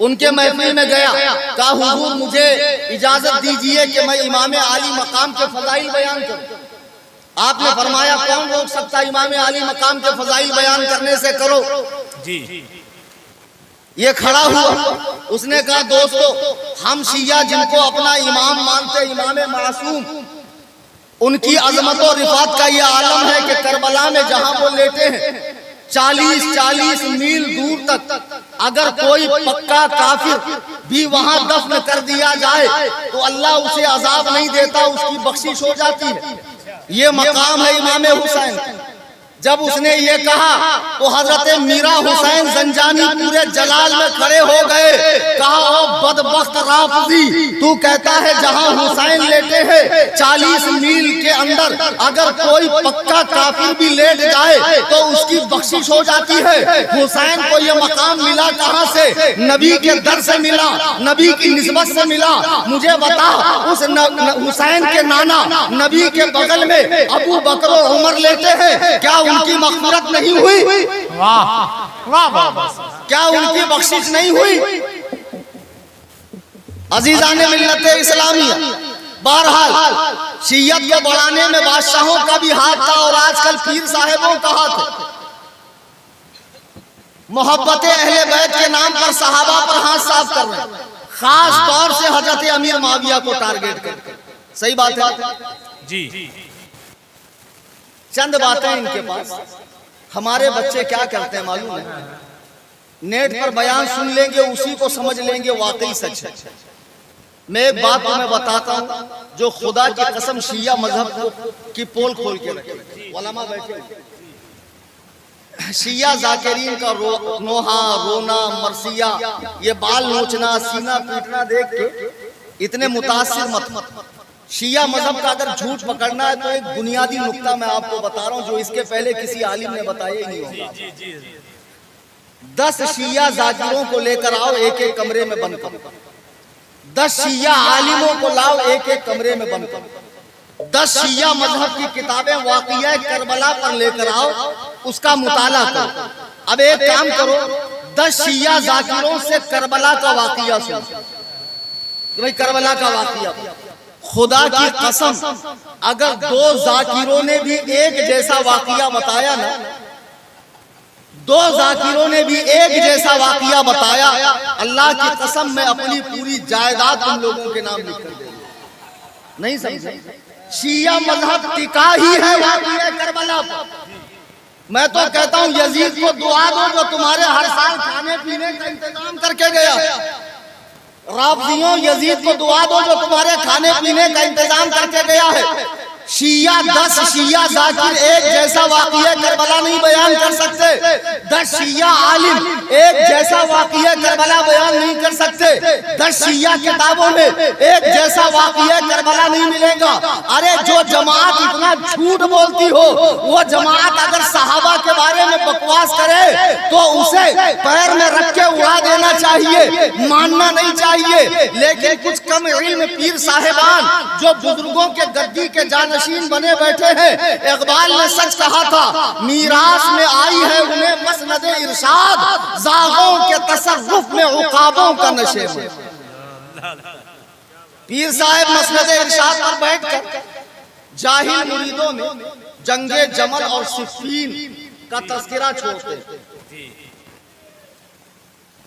ان کے محفل میں گیا، کہا حضور مجھے اجازت دیجئے کہ میں امام عالی مقام کے فضائل بیان کروں۔ آپ نے فرمایا کون روک سکتا امام عالی مقام کے فضائل بیان کرنے سے، کرو۔ جی یہ کھڑا ہوا، اس نے کہا دوستو ہم شیعہ جن کو اپنا امام مانتے، امام معصوم، ان کی عظمت و رفعت کا یہ عالم ہے کہ کربلا میں جہاں وہ لیٹے ہیں 40 میل دور تک اگر کوئی پکا کافر بھی وہاں دفن کر دیا جائے تو اللہ اسے عذاب نہیں دیتا، اس کی بخشش ہو جاتی ہے۔ یہ مقام ہے امام حسین۔ جب اس نے یہ کہا تو حضرت میرا حسین زنجانی پورے جلال میں کھڑے ہو گئے، کہا او بدبخت رافضی، تو کہتا ہے جہاں حسین لیٹے ہیں 40 میل کے اندر اگر کوئی پکا کافر بھی لیٹ جائے تو اس کی بخشش ہو جاتی ہے۔ حسین کو یہ مقام ملا کہاں سے؟ نبی کے در سے ملا، نبی کی نسبت سے ملا۔ مجھے بتا اس حسین کے نانا نبی کے بغل میں ابو بکر و عمر لیٹے ہیں، کیا ان کی مغفرت نہیں ہوئی؟ واہ واہ واہ، کیا ان کی بخشش نہیں ہوئی؟ عزیزان ملت اسلامیہ، بہرحال شیعت کو بڑھانے میں بادشاہوں کا بھی ہاتھ تھا اور آج کل پیر صاحبوں کا ہاتھ ہے۔ محبت اہل بیت کے نام پر صحابہ پر ہاتھ صاف کر رہے ہیں، خاص طور سے حضرت امیر معاویہ کو ٹارگٹ کر کے۔ صحیح بات ہے؟ جی چند باتیں ان کے پاس. ہمارے بچے کیا کرتے ہیں معلوم ہے؟ نیٹ پر بیان سن لیں گے، اسی کو سمجھ لیں گے واقعی سچ ہے. میں ایک بات تمہیں بتاتا ہوں جو خدا کی قسم شیعہ مذہب کی پول کھول کے رکھے. علماء بیٹھے شیعہ ذاکرین کا نوحہ، رونا، مرثیہ، یہ بال نوچنا، سینہ پیٹنا دیکھ کے اتنے متاثر مت. شیعہ مذہب کا اگر جھوٹ پکڑنا ہے تو ایک بنیادی نقطہ میں آپ کو بتا رہا ہوں جو اس کے پہلے کسی عالم نے بتایا ہی نہیں ہوگا. 10 شیعہ ذاکروں کو لے کر آؤ، ایک ایک کمرے میں بند کرو. 10 شیعہ عالموں کو لاؤ، ایک ایک کمرے میں بند کرو. 10 شیعہ مذہب کی کتابیں واقعہ کربلا پر لے کر آؤ، اس کا مطالعہ کرو. اب ایک کام کرو، 10 شیعہ ذاکروں سے کربلا کا واقعہ سنو کہ بھئی کربلا کا واقعہ. خدا کی قسم اگر 2 ذاکروں نے بھی ایک جیسا واقعہ بتایا نا، 2 ذاکروں نے بھی ایک جیسا واقعہ بتایا، اللہ کی قسم میں اپنی پوری جائیداد تم لوگوں کے نام لکھ کر دے گا. نہیں سمجھے؟ شیعہ مذہب ٹکا ہی ہے واقعہ کربلا پر. میں تو کہتا ہوں یزید کو دعا دو جو تمہارے ہر سال کھانے پینے کا انتظام کر کے گیا. رافضیوں یزید کو دعا دو جو تمہارے کھانے پینے کا انتظام کر کے گیا ہے. شیعہ 10 شیعہ ذاکر ایک جیسا واقعہ کربلا نہیں بیان کر سکتے. 10 شیعہ عالم ایک جیسا واقعہ کربلا بیان نہیں کر سکتے. 10 شیعہ کتابوں میں ایک جیسا واقعہ کربلا نہیں ملے گا. ارے جو جماعت اتنا جھوٹ بولتی ہو، وہ جماعت اگر صحابہ کے بارے میں بکواس کرے تو اسے پیر میں رکھ کے اڑا دینا چاہیے، ماننا نہیں چاہیے. لیکن کچھ کم علم پیر صاحبان جو بزرگوں کے گدی کے جانشین بنے بیٹھے ہیں، اقبال نے سچ کہا تھا، میراث میں آئی ہے انہیں مسند ارشاد، زاغوں کے تصرف میں عقابوں کا نشے میں. پیر صاحب مسند ارشاد پر بیٹھ کر جاہل مریدوں میں جنگ جمل اور صفین کا تذکرہ چھوڑتے،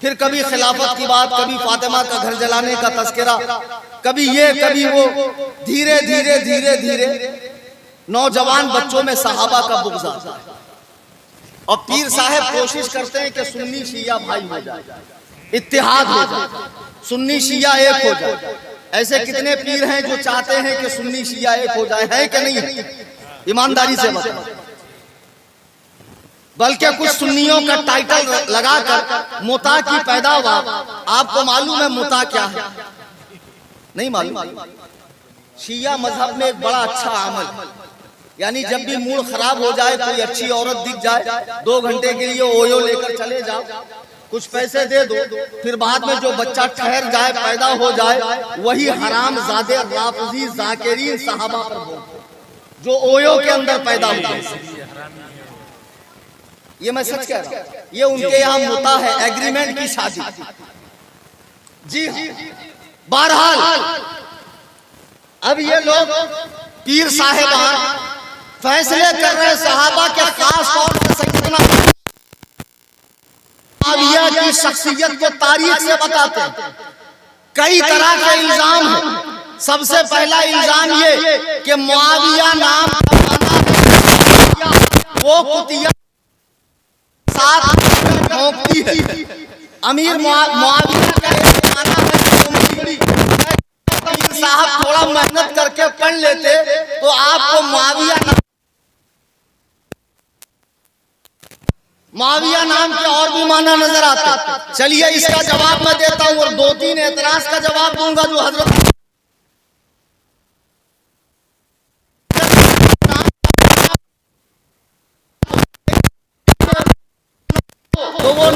پھر کبھی خلافت کی بات، کبھی فاطمہ کا گھر جلانے کا تذکرہ، کبھی یہ کبھی وہ. دھیرے دھیرے دھیرے دھیرے نوجوان بچوں میں صحابہ کا بغض آتا ہے، اور پیر صاحب کوشش کرتے ہیں کہ سنی شیعہ بھائی ہو جائے، اتحاد ہو جائے، سنی شیعہ ایک ہو جائے. ایسے کتنے پیر ہیں جو چاہتے ہیں کہ سنی شیعہ ایک ہو جائے؟ ہے کہ نہیں؟ ایمانداری سے بتائیں. بلکہ کچھ سنیوں کا ٹائٹل لگا کر متا کی پیداوار. آپ کو معلوم ہے متا کیا ہے؟ نہیں معلوم. شیعہ مذہب میں ایک بڑا اچھا عمل، یعنی جب بھی موڈ خراب ہو جائے، کوئی اچھی عورت دکھ جائے، 2 گھنٹے کے لیے اویو لے کر چلے جاؤ، کچھ پیسے دے دو، پھر بعد میں جو بچہ ٹھہر جائے، پیدا ہو جائے، وہی حرام زادے رافضی ذاکرین صحابہ پر بولتے جو اویو کے اندر پیدا ہوتے ہیں. یہ میں سچ کہہ رہا ہوں، یہ ان کے یہاں متا ہے، ایگریمنٹ کی شادی. جی بہرحال اب یہ لوگ پیر صاحبان فیصلے کر رہے صحابہ کے، خاص طور پر سیدنا معاویہ کی شخصیت کو تاریخ سے بتاتے ہیں. کئی طرح کے الزام ہیں. سب سے پہلا الزام یہ کہ معاویہ نام وہ کتیا ساتھ بھونکتی ہے. امیر معاویہ کا ایک معنی ہے صاحب تھوڑا محنت کر کے پڑھ لیتے تو آپ کو معاویہ نام کے اور بھی معنی نظر آتا. چلیے اس کا جواب میں دیتا ہوں اور 2-3 اعتراض کا جواب دوں گا جو حضرت تو وہ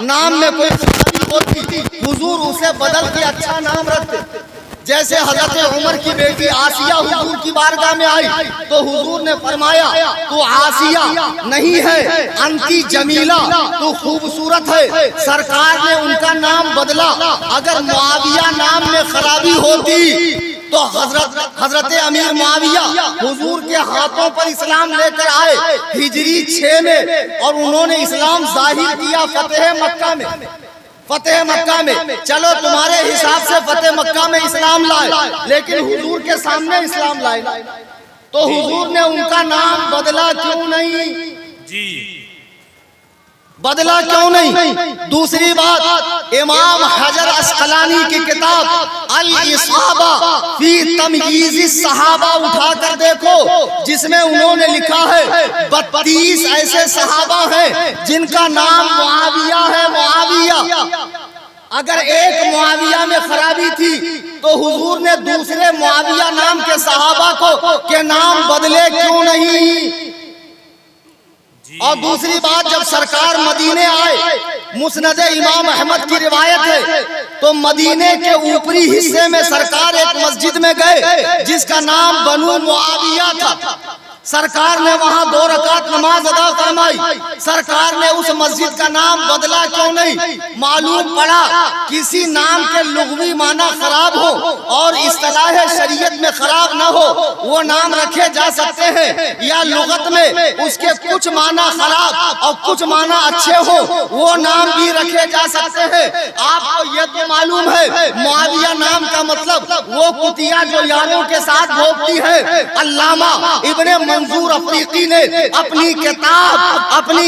نام میں کوئی خرابی ہوتی، حضور اسے بدل کے اچھا نام رکھتے. جیسے حضرت عمر کی بیٹی آسیہ حضور کی بارگاہ میں آئی تو حضور نے فرمایا تو آسیہ نہیں ہے، انتی جمیلہ، تو خوبصورت ہے. سرکار نے ان کا نام بدلا. اگر معاویہ نام میں خرابی ہوتی تو حضرت امیر معاویہ حضور کے ہاتھوں پر اسلام لے کر آئے ہجری 6 میں، اور انہوں نے اسلام ظاہر کیا فتح مکہ میں۔ فتح مکہ میں چلو تمہارے حساب سے فتح مکہ میں اسلام لائے، لیکن حضور کے سامنے اسلام لائے، تو حضور نے ان کا نام بدلا کیوں نہیں؟ جی بدلا کیوں نہیں؟ دوسری بات، امام حجر عسقلانی کی کتاب الاصابہ فی تمییز الصحابہ اٹھا کر دیکھو، جس میں انہوں نے لکھا ہے 32 ایسے صحابہ ہیں جن کا نام معاویہ ہے۔ معاویہ، اگر ایک معاویہ میں خرابی تھی تو حضور نے دوسرے معاویہ نام کے صحابہ کو کے نام بدلے کیوں نہیں؟ اور دوسری بات، جب سرکار مدینے آئے، مسند امام احمد کی روایت ہے، تو مدینے کے اوپری حصے میں سرکار ایک مسجد میں گئے جس کا نام بنو معاویہ تھا۔ سرکار نے وہاں 2 رکعت نماز ادا فرمائی۔ سرکار نے اس مسجد کا نام بدلا کیوں نہیں؟ معلوم پڑا کسی نام کے لغوی معنی خراب ہو اور اصطلاح شریعت میں خراب نہ ہو، وہ نام رکھے جا سکتے ہیں، یا لغت میں اس کے کچھ معنی خراب اور کچھ معنی اچھے ہو، وہ نام بھی رکھے جا سکتے ہیں۔ آپ کو یہ تو معلوم ہے معاویہ نام کا مطلب وہ کتیا جو یاروں کے ساتھ بھوکتی ہے۔ علامہ ابن منظور افریقی نے اپنی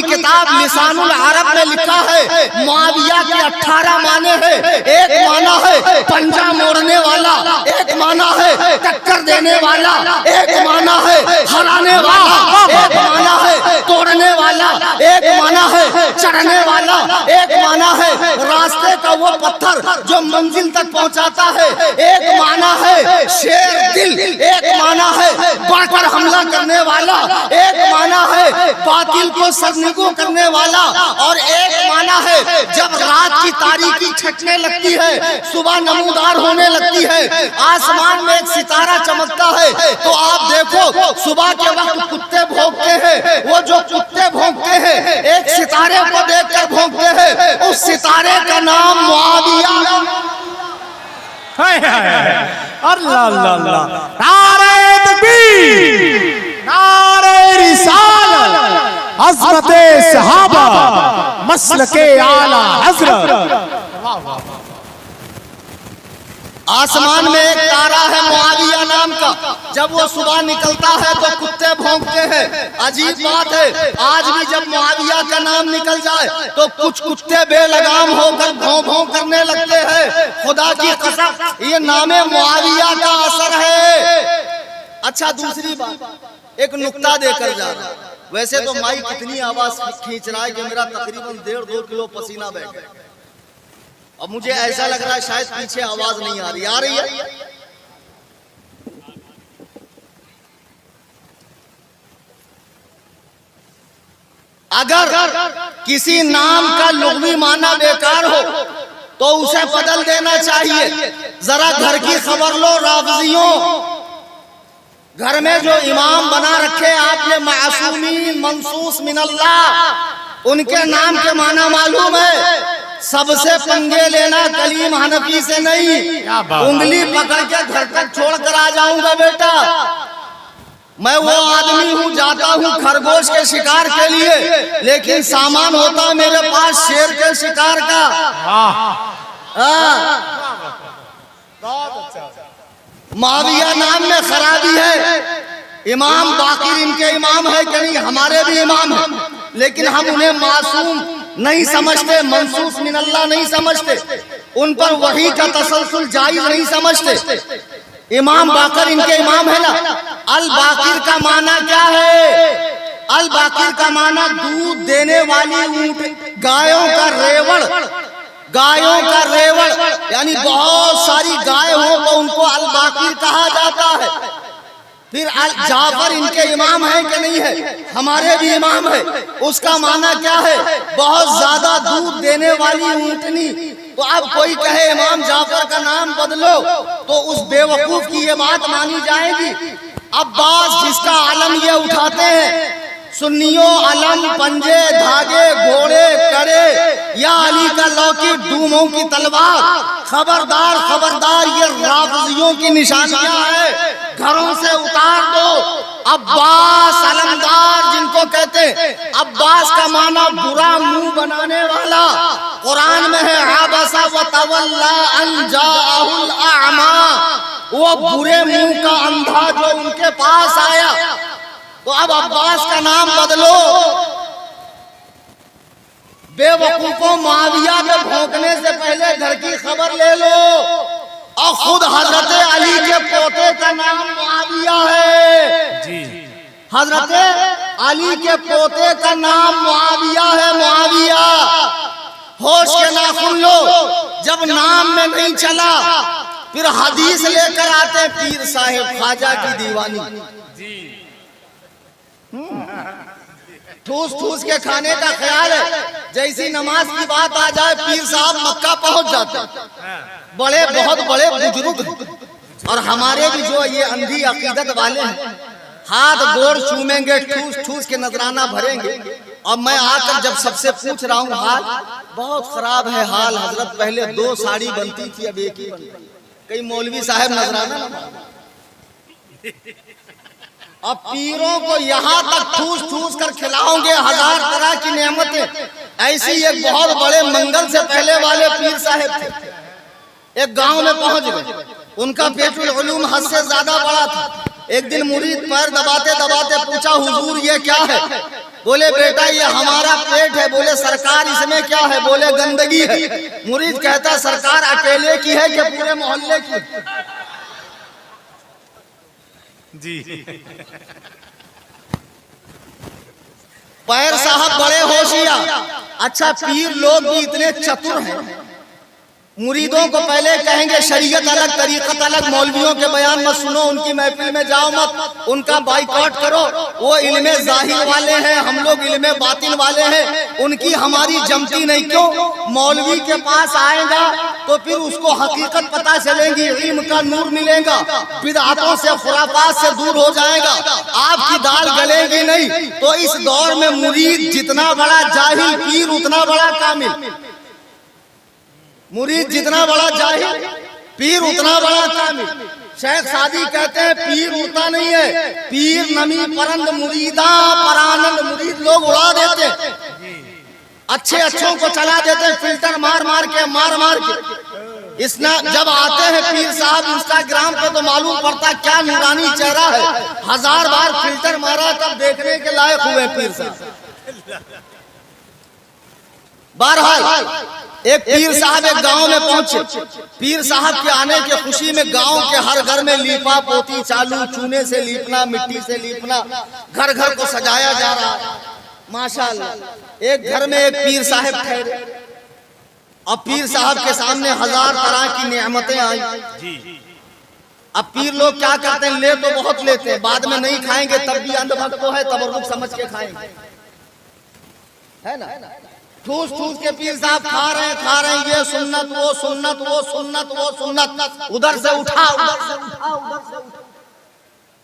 کتاب لسان العرب میں لکھا ہے معاویہ کے 18 معنی ہیں۔ ایک معنی ہے پنجہ موڑنے والا، ایک معنی ہے ٹکر دینے والا، ایک معنی ہے ہرانے والا، ایک معنی ہے توڑنے والا، ایک معنی ہے چڑھنے والا، ایک معنی ہے راستے کا وہ پتھر جو منزل تک پہنچاتا ہے، ایک معنی ہے شیر دل، ایک معنی ہے بڑھ کر حملہ کرنے والا، ایک معنی ہے باطل کو سرنگوں کرنے والا، اور ایک معنی ہے جب رات کی تاریکی چھٹنے لگتی ہے، صبح نمودار ہونے لگتی ہے، آسمان میں ایک ستارہ چمکتا ہے، تو آپ دیکھو صبح کے وقت کتے بھونکتے ہیں، وہ جو کتے بھونکتے ہیں ایک ستارے کو دیکھ کر بھونکتے ہیں، اس ستارے کا نام معاویہ۔ اللہ اللہ اللہ، نعرہ تکبیر، نعرہ رسالت، عظمت صحابہ، مسلک اعلی حضرت۔ آسمان میں ایک تارا ہے معاویہ نام کا، جب وہ صبح نکلتا ہے تو کتے بھونکتے ہیں۔ عجیب بات ہے، آج بھی جب معاویہ کا نام نکل جائے تو کچھ کتے بے لگام ہو کر بھوں بھوں کرنے لگتے ہیں۔ خدا کی قسم یہ نام معاویہ کا اثر ہے۔ اچھا دوسری بات، ایک نکتہ دے کر جا رہا، ویسے تو مائی کتنی آواز کھینچ رہا ہے کہ میرا تقریباً 1.5-2 کلو پسینہ بہہ گیا۔ اب مجھے ایسا لگ رہا ہے شاید پیچھے آواز نہیں آ رہی ہے۔ اگر کسی نام کا لغوی معنی بیکار ہو تو اسے بدل دینا چاہیے۔ ذرا گھر کی خبر لو رافضیوں، گھر میں جو امام بنا رکھے آپ نے معصومین منصوص من اللہ، ان کے نام کے معنی معلوم ہے؟ سب سے پنگے لینا کلیم حنفی سے نہیں، انگلی پکڑ کے گھر تک چھوڑ کر آ جاؤں گا بیٹا۔ میں وہ آدمی ہوں، جاتا ہوں خرگوش کے شکار کے لیے، لیکن سامان ہوتا میرے پاس شیر کے شکار کا۔ معاویہ نام میں خرابی ہے۔ امام باقر ان کے امام ہے کہ نہیں؟ ہمارے بھی امام ہیں، لیکن ہم انہیں معصوم نہیں سمجھتے، منصوص من اللہ نہیں سمجھتے، ان پر وحی کا تسلسل جائز نہیں سمجھتے۔ امام باقر ان کے امام ہے نا۔ الباقر کا معنی کیا ہے؟ الباقر کا معنی دودھ دینے والی اونٹ، گایوں کا ریوڑ، گایوں کا ریوڑ، یعنی بہت ساری گائے ہوں تو ان کو الباقر کہا جاتا ہے۔ پھر جعفر ان کے امام ہیں کہ نہیں ہے؟ ہمارے بھی امام ہے۔ اس کا معنی کیا ہے؟ بہت زیادہ دودھ دینے والی اونٹنی۔ تو اب کوئی کہے امام جعفر کا نام بدلو تو اس بے وقوف کی یہ بات مانی جائے گی؟ عباس جس کا عالم یہ اٹھاتے ہیں، سنیوں علم پنجے دھاگے گھوڑے کڑے یا علی کا لوکی ڈوموں کی تلوار، خبردار خبردار یہ رافضیوں کی نشانیاں ہیں، گھروں سے اتار دو۔ عباس علمدار جن کو کہتے ہیں، عباس کا معنی برا منہ بنانے والا، قرآن میں ہے عبس وتولی ان جاءہ الاعمی، وہ برے منہ کا اندھا جو ان کے پاس آیا۔ تو اب عباس کا نام بدلو، بے وقوفوں معاویہ میں بھونکنے سے پہلے گھر کی خبر لے لو، اور خود حضرت علی کے پوتے کا نام معاویہ ہے، حضرت علی کے پوتے کا نام معاویہ ہے، معاویہ۔ ہوش کے ناخن لو، جب نام میں نہیں چلا پھر حدیث لے کر آتے پیر صاحب خواجہ کی دیوانی، ٹھوس ٹھوس کے کھانے کا خیال ہے، جیسی نماز کی بات آ جائے پیر صاحب مکہ پہنچ جاتے، بڑے بہت بڑے بزرگ، اور ہمارے بھی جو یہ اندھی عقیدت والے ہیں ہاتھ گوڑ چومیں گے، ٹھوس ٹھوس کے نذرانہ بھریں گے، اور میں آ کر جب سب سے پوچھ رہا ہوں حال بہت خراب ہے، حال حضرت پہلے 2 ساڑی بنتی تھی اب 1 ہی بنتی، کئی مولوی صاحب نذرانہ اب پیروں کو یہاں تک ٹھوس ٹھوس کر کھلاؤں گے 1000 طرح کی نعمتیں۔ ایسی ایک بہت بڑے منگل سے پہلے والے پیر صاحب تھے، ایک گاؤں میں پہنچ گئے، ان کا بیت العلوم حد سے زیادہ بڑا تھا۔ ایک دن مرید پیر دباتے دباتے پوچھا حضور یہ کیا ہے؟ بولے بیٹا یہ ہمارا پیٹ ہے۔ بولے سرکار اس میں کیا ہے؟ بولے گندگی ہے۔ مرید کہتا سرکار اکیلے کی ہے کہ پورے محلے کی؟ جی پیر صاحب بڑے ہوشیار، اچھا پیر لوگ بھی اتنے چتر ہیں، مریدوں کو پہلے کہیں گے شریعت الگ طریقت الگ، مولویوں کے بیان مت سنو، ان کی محفل میں جاؤ مت، ان کا بائیکاٹ کرو، وہ علم ظاہر والے ہیں، ہم لوگ علم باطن والے ہیں، ان کی ہماری جمتی نہیں۔ کیوں؟ مولوی کے پاس آئے گا تو پھر اس کو حقیقت پتہ چلے گی، علم کا نور ملے گا، بدعتوں سے خرافات سے دور ہو جائے گا، آپ کی دال گلے گی نہیں۔ تو اس دور میں مرید جتنا بڑا جاہل، پیر اتنا بڑا کامل، مرید جتنا بڑا جاہل، پیر اتنا بڑا کامل۔ شیخ سعدی کہتے ہیں پیر اڑتا نہیں ہے، پیر نمی پرند مریداں پرانند، مرید لوگ اڑا دیتے، اچھے اچھوں کو چلا دیتے، فلٹر مار مار کے جب آتے ہیں پیر صاحب انسٹاگرام پہ تو معلوم پڑتا کیا نورانی چہرہ ہے، 1000 بار فلٹر مارا تب دیکھنے کے لائق ہوئے پیر صاحب۔ بہرحال ایک پیر صاحب ایک گاؤں میں پہنچے، پیر صاحب کے آنے کی خوشی میں گاؤں کے ہر گھر میں لیپا پوتی چالو، چونے سے لیپنا، مٹی سے لیپنا، گھر گھر کو سجایا جا رہا ہے۔ ماشاءاللہ ایک گھر میں ایک پیر صاحب ٹھہرے، اب پیر صاحب کے سامنے 1000 طرح کی نعمتیں آئیں۔ اب پیر لوگ کیا کرتے ہیں؟ لے تو بہت لیتے ہیں، بعد میں نہیں کھائیں گے تب بھی اندھ بھکت کو ہے، تبرک سمجھ کے کھائیں گے، ہے نا؟ ٹھوس ٹھوس کے پیر صاحب کھا رہے ہیں، یہ سنت وہ سنت وہ سنت وہ سنت، ادھر سے اٹھا ادھر سے اٹھا ادھر سے اٹھا،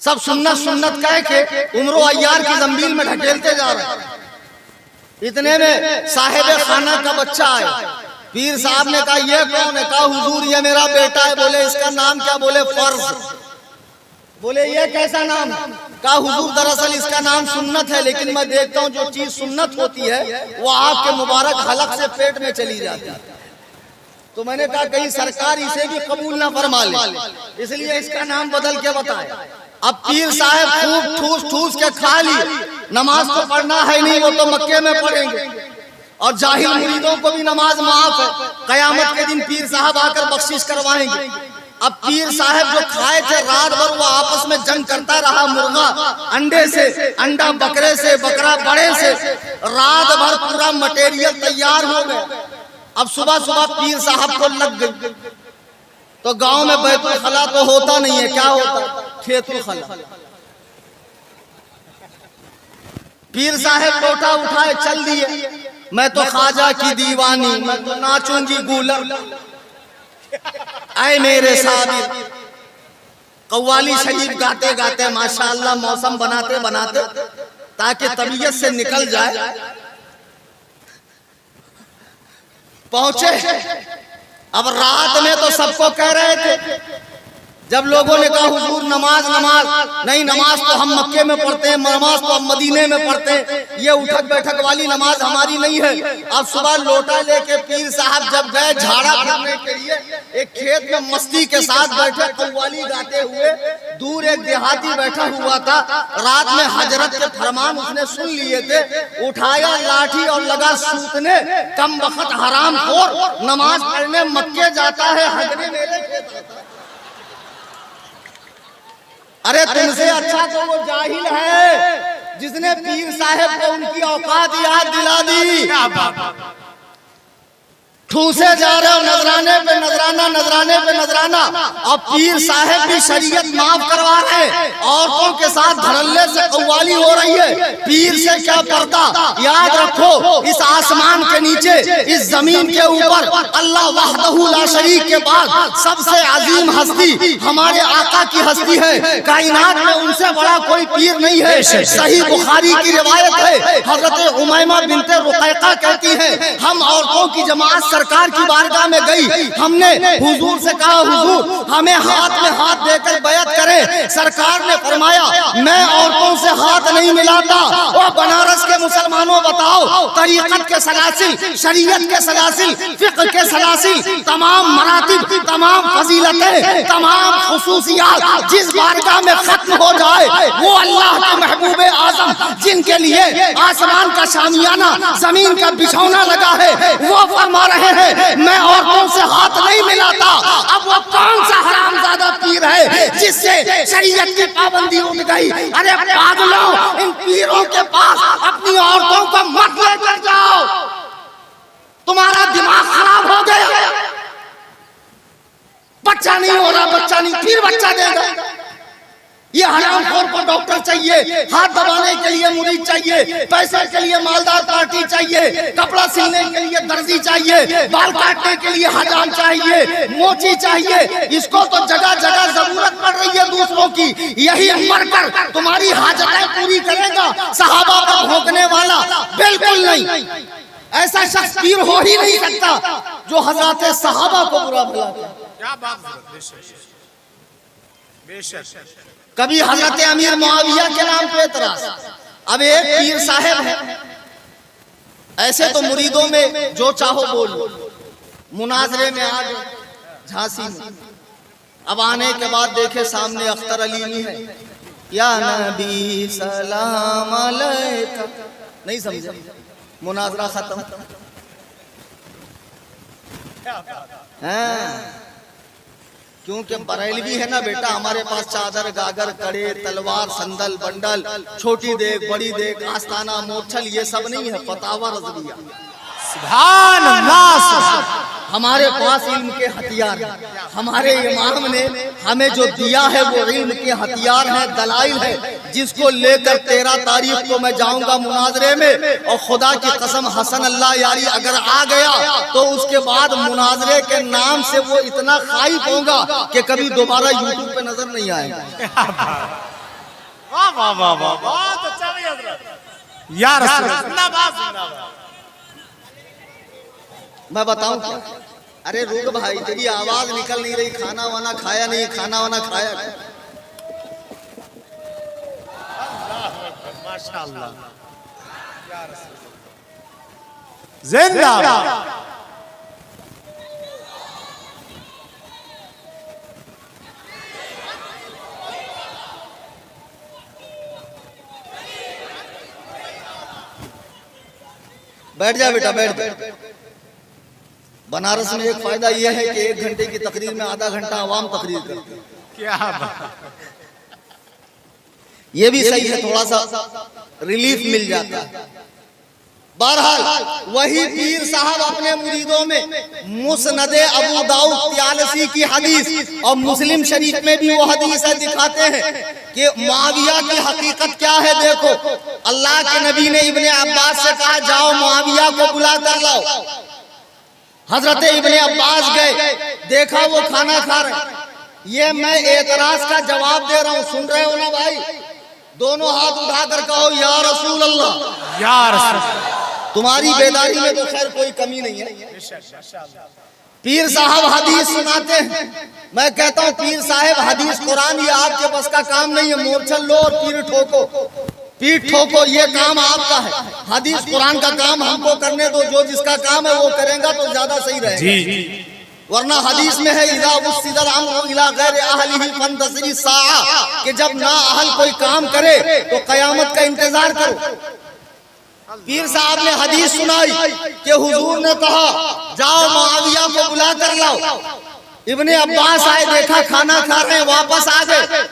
سب سنت سنت کہہ کے عمر و عیار کی زنبیل میں ڈھکیلتے جا رہے ہیں۔ اتنے میں صاحب خانہ کا بچہ آیا، پیر صاحب نے کہا یہ کون ہے؟ کہا حضور یہ میرا بیٹا ہے۔ بولے اس کا نام کیا؟ بولے فرض۔ بولے یہ کیسا نام؟ کہا حضور دراصل اس کا نام سنت ہے، لیکن میں دیکھتا ہوں جو چیز سنت ہوتی ہے وہ آپ کے مبارک حلق سے پیٹ میں چلی جاتی ہے، تو میں نے کہا کہیں سرکار اسے بھی قبول نہ فرما لے، اس لیے اس کا نام بدل کے بتائے۔ اب پیر صاحب خوب ٹھوس ٹھوس کے کھا لی، نماز تو پڑھنا ہے نہیں، وہ تو مکے میں پڑھیں گے، اور جاہل مریدوں کو بھی نماز معاف ہے، قیامت کے دن پیر صاحب آ کر بخشش کروائیں گے۔ اب پیر صاحب جو کھائے تھے رات بھر وہ آپس میں جنگ کرتا رہا، مرغا انڈے سے، انڈا بکرے سے، بکرا بڑے سے، رات بھر پورا مٹیریل تیار ہو گئے۔ اب صبح صبح پیر صاحب کو لگ گئی، تو گاؤں میں بیت الخلا تو ہوتا نہیں ہے، کیا ہوتا؟ کھیت الخلا۔ پیر صاحب لوٹا اٹھائے چل دیے، میں تو خواجہ کی دیوانی، میں تو ناچوں گی گولر، اے میرے صابر۔ قوالی شریف گاتے گاتے ماشاءاللہ موسم بناتے بناتے تاکہ طبیعت سے نکل جائے. پہنچے. اب رات میں تو سب کو کہہ رہے تھے، جب لوگوں نے کہا حضور نماز نماز نہیں، نماز تو ہم مکے میں پڑھتے ہیں، نماز تو ہم مدینے میں پڑھتے ہیں، یہ اٹھک بیٹھک والی نماز ہماری نہیں ہے. اب صبح لوٹا لے کے پیر صاحب جب گئے جھاڑا پھرنے کے لیے، ایک کھیت میں مستی کے ساتھ بیٹھے قوالی گاتے ہوئے، دور ایک دیہاتی بیٹھا ہوا تھا. رات میں حضرت کے فرمان اس نے سن لیے تھے، اٹھایا لاٹھی اور لگا سوتنے. کم وقت حرام خور نماز پڑھنے مکے جاتا ہے، حجرے میلے کھیتا تھا. ارے تم سے اچھا تو وہ جاہل ہے جس نے پیر صاحب کو ان کی اوقات یاد دلا دی. ٹھوسے جا رہے ہو نذرانے پہ نذرانہ، نذرانے پہ نذرانہ. اب پیر صاحب بھی شریعت معاف کروا رہے ہیں، عورتوں کے ساتھ دھڑلے سے قوالی ہو رہی ہے. پیر سے کیا پردہ. یاد رکھو اس آسمان کے نیچے، اس زمین کے اوپر اللہ وحدہ لا شریک کے بعد سب سے عظیم ہستی ہمارے آقا کی ہستی ہے. کائنات میں ان سے بڑا کوئی پیر نہیں ہے. صحیح بخاری کی روایت ہے، حضرت امیمہ بنت رقیقہ کہتی ہیں ہم عورتوں کی جماعت سرکار کی بارگاہ میں گئی. ہم نے حضور سے کہا حضور ہمیں ہاتھ میں ہاتھ دے کر بیعت کریں. سرکار نے فرمایا میں عورتوں سے ہاتھ نہیں ملاتا. اور بنارس کے مسلمانوں بتاؤ، طریقت کے سلاسل، شریعت کے سلاسل، فقہ کے سلاسل، تمام مراتب، تمام فضیلتیں، تمام خصوصیات جس بارگاہ میں ختم ہو جائے وہ اللہ کے محبوب اعظم جن کے لیے آسمان کا شامیانہ زمین کا بچھونا لگا ہے وہ فرما رہے ہیں میں عورتوں سے ہاتھ نہیں ملاتا. اب وہ کون سا حرام زادہ پیر ہے جس سے شریعت کی پابندی اٹھ گئی؟ ارے پاگلوں، ان پیروں کے پاس اپنی عورتوں کو مت لے کر جاؤ، تمہارا دماغ خراب ہو گیا. بچہ نہیں ہو رہا، بچہ نہیں، پیر بچہ دے گا. یہ حرام خور کو ڈاکٹر چاہیے، ہاتھ دبانے کے لیے مرید چاہیے، پیسے کے لیے مالدار پارٹی چاہیے، کپڑا سلنے کے لیے درزی چاہیے، بال کاٹنے کے لیے حجام چاہیے، موچی چاہیے. اس کو تو جگہ جگہ ضرورت پڑ رہی ہے دوسروں کی. یہی مر کر تمہاری حاجتیں پوری کرے گا صحابہ کا بھونکنے والا؟ بالکل نہیں. ایسا شخص پیر ہو ہی نہیں سکتا جو حضرات صحابہ کو برا بھلا کرے. کیا بات بے شک. کبھی حضرت امیر معاویہ کے نام پہ اعتراض. اب ایک پیر صاحب ہے، ایسے تو مریدوں میں جو چاہو بولو. مناظرے میں آ گئے جھانسی میں. اب آنے کے بعد دیکھے سامنے اختر علیمی ہے. یا نبی سلام علیکہ، نہیں سمجھا، مناظرہ ختم. کیونکہ بریلوی ہے نا بیٹا، ہمارے پاس چادر گاگر کڑے تلوار سندل بنڈل، چھوٹی دیکھ بڑی دیکھ آستانہ مورچھل یہ سب نہیں ہے، فتاوی رضویہ. سبحان اللہ. ہمارے پاس علم کے ہتھیار ہیں. ہمارے امام نے ہمیں جو دیا ہے وہ علم کے ہتھیار ہیں، دلائل ہے، جس کو لے کر 13 تاریخ کو میں جاؤں گا مناظرے میں. اور خدا کی قسم حسن اللہ یاری اگر آ گیا تو اس کے بعد مناظرے کے نام سے وہ اتنا خائف ہوگا کہ کبھی دوبارہ یوٹیوب پہ نظر نہیں آئے گا. واہ واہ واہ واہ، بہت اچھا بھائی حضرت. یا رسول اللہ زندہ باد زندہ باد. میں بتاؤں کیا؟ ارے رک بھائی، تیری آواز نکل نہیں رہی. کھانا وانا کھایا نہیں؟ کھانا وانا کھایا؟ ماشاءاللہ. زندہ باد. بیٹھ جا بیٹا، بیٹھ جا. بنارس میں ایک فائدہ یہ ہے کہ 1 گھنٹے کی تقریر میں آدھا گھنٹہ عوام تقریر کرتے ہیں. کیا بات. یہ بھی صحیح ہے، تھوڑا سا ریلیف مل جاتا ہے. بہرحال وہی پیر صاحب اپنے مریدوں میں مسند ابو داؤد طیالسی کی حدیث اور مسلم شریف میں بھی وہ حدیثیں دکھاتے ہیں کہ معاویہ کی حقیقت کیا ہے. دیکھو اللہ کے نبی نے ابن عباس سے کہا جاؤ معاویہ کو بلا کر لاؤ. حضرت ابن عباس گئے، دیکھا وہ کھانا کھا رہے. یہ میں اعتراض کا جواب دے رہا ہوں، سن رہے ہو نا بھائی؟ دونوں ہاتھ اٹھا کر کہو یا رسول اللہ۔ یا رسول اللہ۔ تمہاری بیداری میں تو خیر کوئی کمی نہیں ہے۔ پیر صاحب حدیث سناتے ہیں، میں کہتا ہوں پیر صاحب حدیث قرآن یہ آپ کے بس کا کام نہیں ہے، مورچل لو اور پیر ٹھوکو، پیٹ ٹھوکو، یہ کام آپ کا ہے۔ حدیث قرآن کا کام ہم کو کرنے دو، جو جس کا کام ہے وہ کریں گا تو زیادہ صحیح رہے گا۔ ورنہ حدیث میں ہے اذا وسد الامر الى غیر اہلہ فانتظر الساعہ، کہ جب نا اہل کوئی کام کرے تو قیامت کا انتظار کرو۔ پیر صاحب نے حدیث سنائی کہ حضور نے کہا جاؤ معاویہ کو بلا کر لاؤ۔ ابن عباس آئے، دیکھا کھانا کھا رہے ہیں، واپس آ گئے،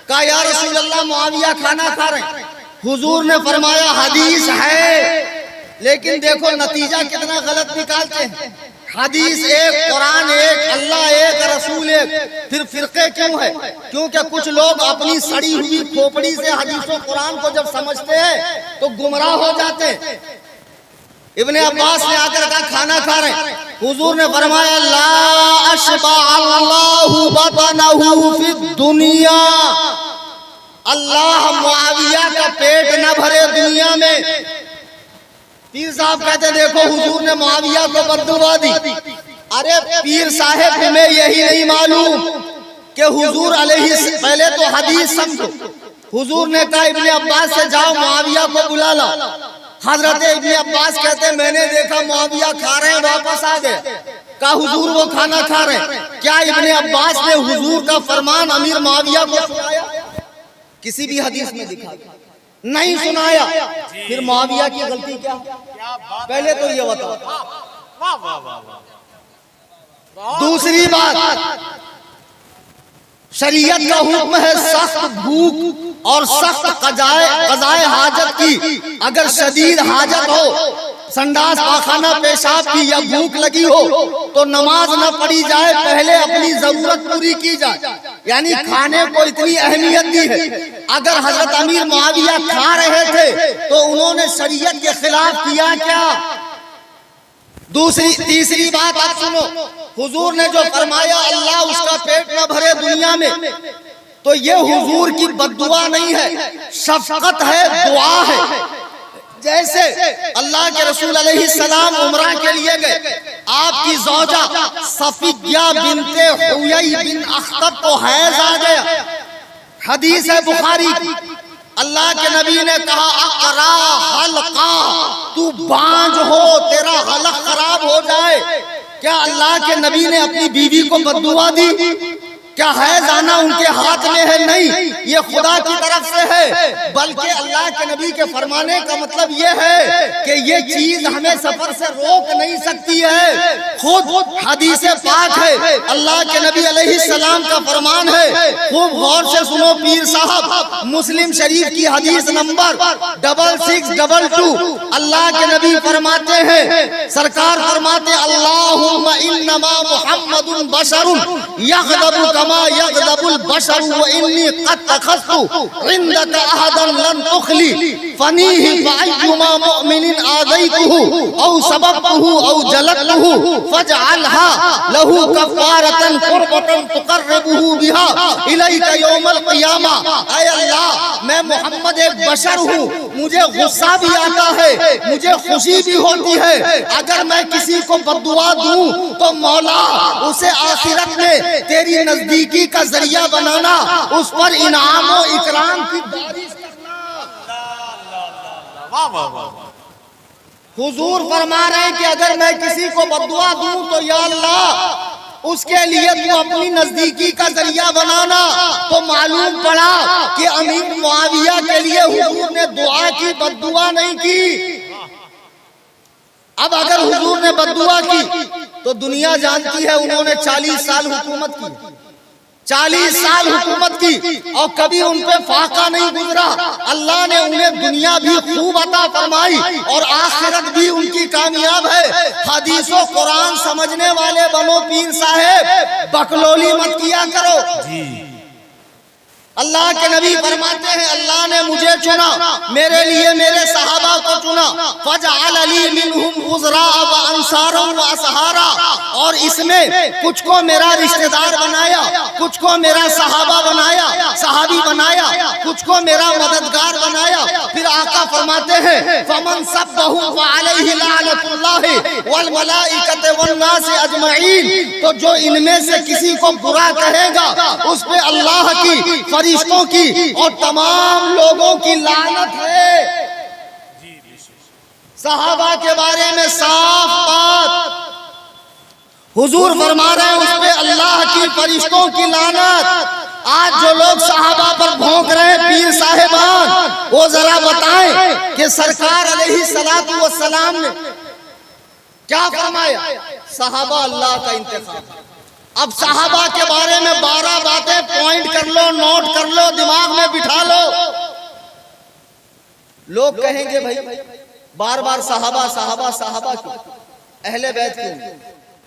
کہا یا رسول اللہ معاویہ کھانا کھا رہے ہیں۔ حضور نے فرمایا حدیث ہے، لیکن دیکھو نتیجہ کتنا غلط نکالتے ہیں۔ حدیث ایک، قرآن ایک، اللہ ایک، رسول ایک، پھر فرقے کیوں ہے؟ کیونکہ کچھ لوگ اپنی سڑی ہوئی کھوپڑی سے حدیث و قرآن کو جب سمجھتے ہیں تو گمراہ ہو جاتے ہیں۔ ابن عباس نے آ کر کہا کھانا کھا رہے ہیں، حضور نے فرمایا لا اشبع اللہ بطنہ فی الدنیا، اللہ معاویہ کا پیٹ نہ بھرے دنیا میں۔ پیر صاحب کہتے دیکھو حضور نے معاویہ کو بددعا دی۔ ارے پیر صاحب تمہیں یہی نہیں معلوم کہ حضور علیہ، پہلے تو حدیث سمجھو، حضور نے کہا ابن عباس سے جاؤ معاویہ کو بلا لا۔ حضرت ابن عباس کہتے میں نے دیکھا معاویہ کھا رہے ہیں، واپس آ گئے، کہا حضور وہ کھانا کھا رہے ہیں۔ کیا ابن عباس نے حضور کا فرمان امیر معاویہ کو سنایا؟ کسی بھی حدیث میں دکھا نہیں سنایا۔ پھر معاویہ کی غلطی کیا؟ پہلے تو یہ بتاؤ۔ دوسری بات، شریعت کا حکم ہے سخت بھوک اور سخت قضائے حاجت کی۔ اگر شدید حاجت ہو، سنڈاس پاخانہ پیشاب کی یا بھوک لگی ہو تو نماز نہ پڑھی جائے، پہلے اپنی ضرورت پوری کی جائے، یعنی کھانے کو اتنی اہمیت دی ہے۔ اگر حضرت امیر معاویہ کھا رہے تھے تو انہوں نے شریعت کے خلاف کیا کیا؟ تیسری بات آپ سنو، حضور نے جو فرمایا اللہ اس کا پیٹ نہ بھرے دنیا میں، تو یہ حضور کی بددعا نہیں ہے، شفقت ہے، دعا ہے۔ جیسے اللہ کے رسول علیہ السلام عمرہ کے لیے گئے، آپ کی زوجہ صفیہ بنت حیی بن اخطب کو حیض آ گیا، حدیث ہے بخاری کی۔ اللہ کے نبی نے کہا اقرا حلقا، تو بانج ہو، تیرا حلق خراب ہو جائے۔ کیا اللہ کے نبی نے اپنی بیوی کو بددعا دی؟ کیا حیض آنا ان کے ہاتھ میں ہے؟ نہیں، یہ خدا کی طرف سے ہے۔ بلکہ اللہ کے نبی کے فرمانے کا مطلب یہ ہے کہ یہ چیز ہمیں سفر سے روک نہیں سکتی ہے، خود حدیث پاک ہے، اللہ کے نبی علیہ السلام کا فرمان ہے۔ خوب غور سے سنو پیر صاحب، مسلم شریف کی حدیث نمبر 6622، اللہ کے نبی فرماتے ہیں، سرکار فرماتے اللہم انما محمد بشر یغضب کما یغضب البشر وانی قد تخذت عندك عهدا لن تخلی فنیہ فایما مؤمن آذیته او سببته او جلدته فاجعلها له کفارة قربة تقربه بها الیک یوم القیامہ۔ اے اللہ، میں محمد ایک بشر ہوں، مجھے غصہ بھی آتا ہے، مجھے خوشی بھی ہوتی ہے۔ اگر میں کسی کو بددعا دوں تو مولا اسے آخرت میں تیری نزدیکی کا ذریعہ بنانا، اس پر انعام و اکرام کی بارش کرنا۔ حضور فرما رہے ہیں کہ اگر میں کسی کو بددعا دوں تو یا اللہ اس کے لیے تو اپنی نزدیکی کا ذریعہ بنانا۔ تو معلوم پڑا کہ امیر معاویہ کے لیے حضور نے دعا کی، بددعا نہیں کی۔ اب اگر حضور نے بددعا کی تو دنیا جانتی ہے انہوں نے 40 سال حکومت کی، 40 سال حکومت کی اور کبھی ان پہ فاقہ نہیں گزرا۔ اللہ نے انہیں دنیا بھی خوب عطا فرمائی اور آخرت بھی ان کی کامیاب ہے۔ حدیث و قرآن سمجھنے والے بنو پیر صاحب، بکلولی مت کیا کرو۔ اللہ کے نبی فرماتے ہیں اللہ نے مجھے مجھے چنا، میرے لیے میرے صحابہ کو چنا، فجعل لی منہم وزراء وانصارا واصحارا، اور اس میں کچھ کو میرا رشتہ دار بنایا، کچھ کو میرا صحابہ بنایا، صحابی بنایا، کچھ کو میرا مددگار بنایا۔ پھر آقا فرماتے ہیں فمن سبہ فعلیہ لعنۃ اللہ والملائکۃ والناس اجمعین، تو جو ان میں سے کسی کو برا کہے گا اس پہ اللہ کی، فرشتوں کی اور تمام لوگوں کی لعنت ہے۔ صحابہ کے بارے میں صاف بات حضور فرما رہے ہیں، اس پہ اللہ کی، فرشتوں کی لعنت۔ آج جو لوگ صحابہ پر بھونک رہے ہیں پیر صاحبان، وہ ذرا بتائیں کہ سرکار علیہ الصلوۃ والسلام نے کیا فرمایا؟ صحابہ اللہ کا انتخاب۔ اب صحابہ کے بارے میں 12 باتیں پوائنٹ کر لو، نوٹ کر لو، دماغ میں بٹھا لو۔ لوگ کہیں گے بھائی بار بار صحابہ صحابہ صحابہ کیوں، اہل بیت کیوں؟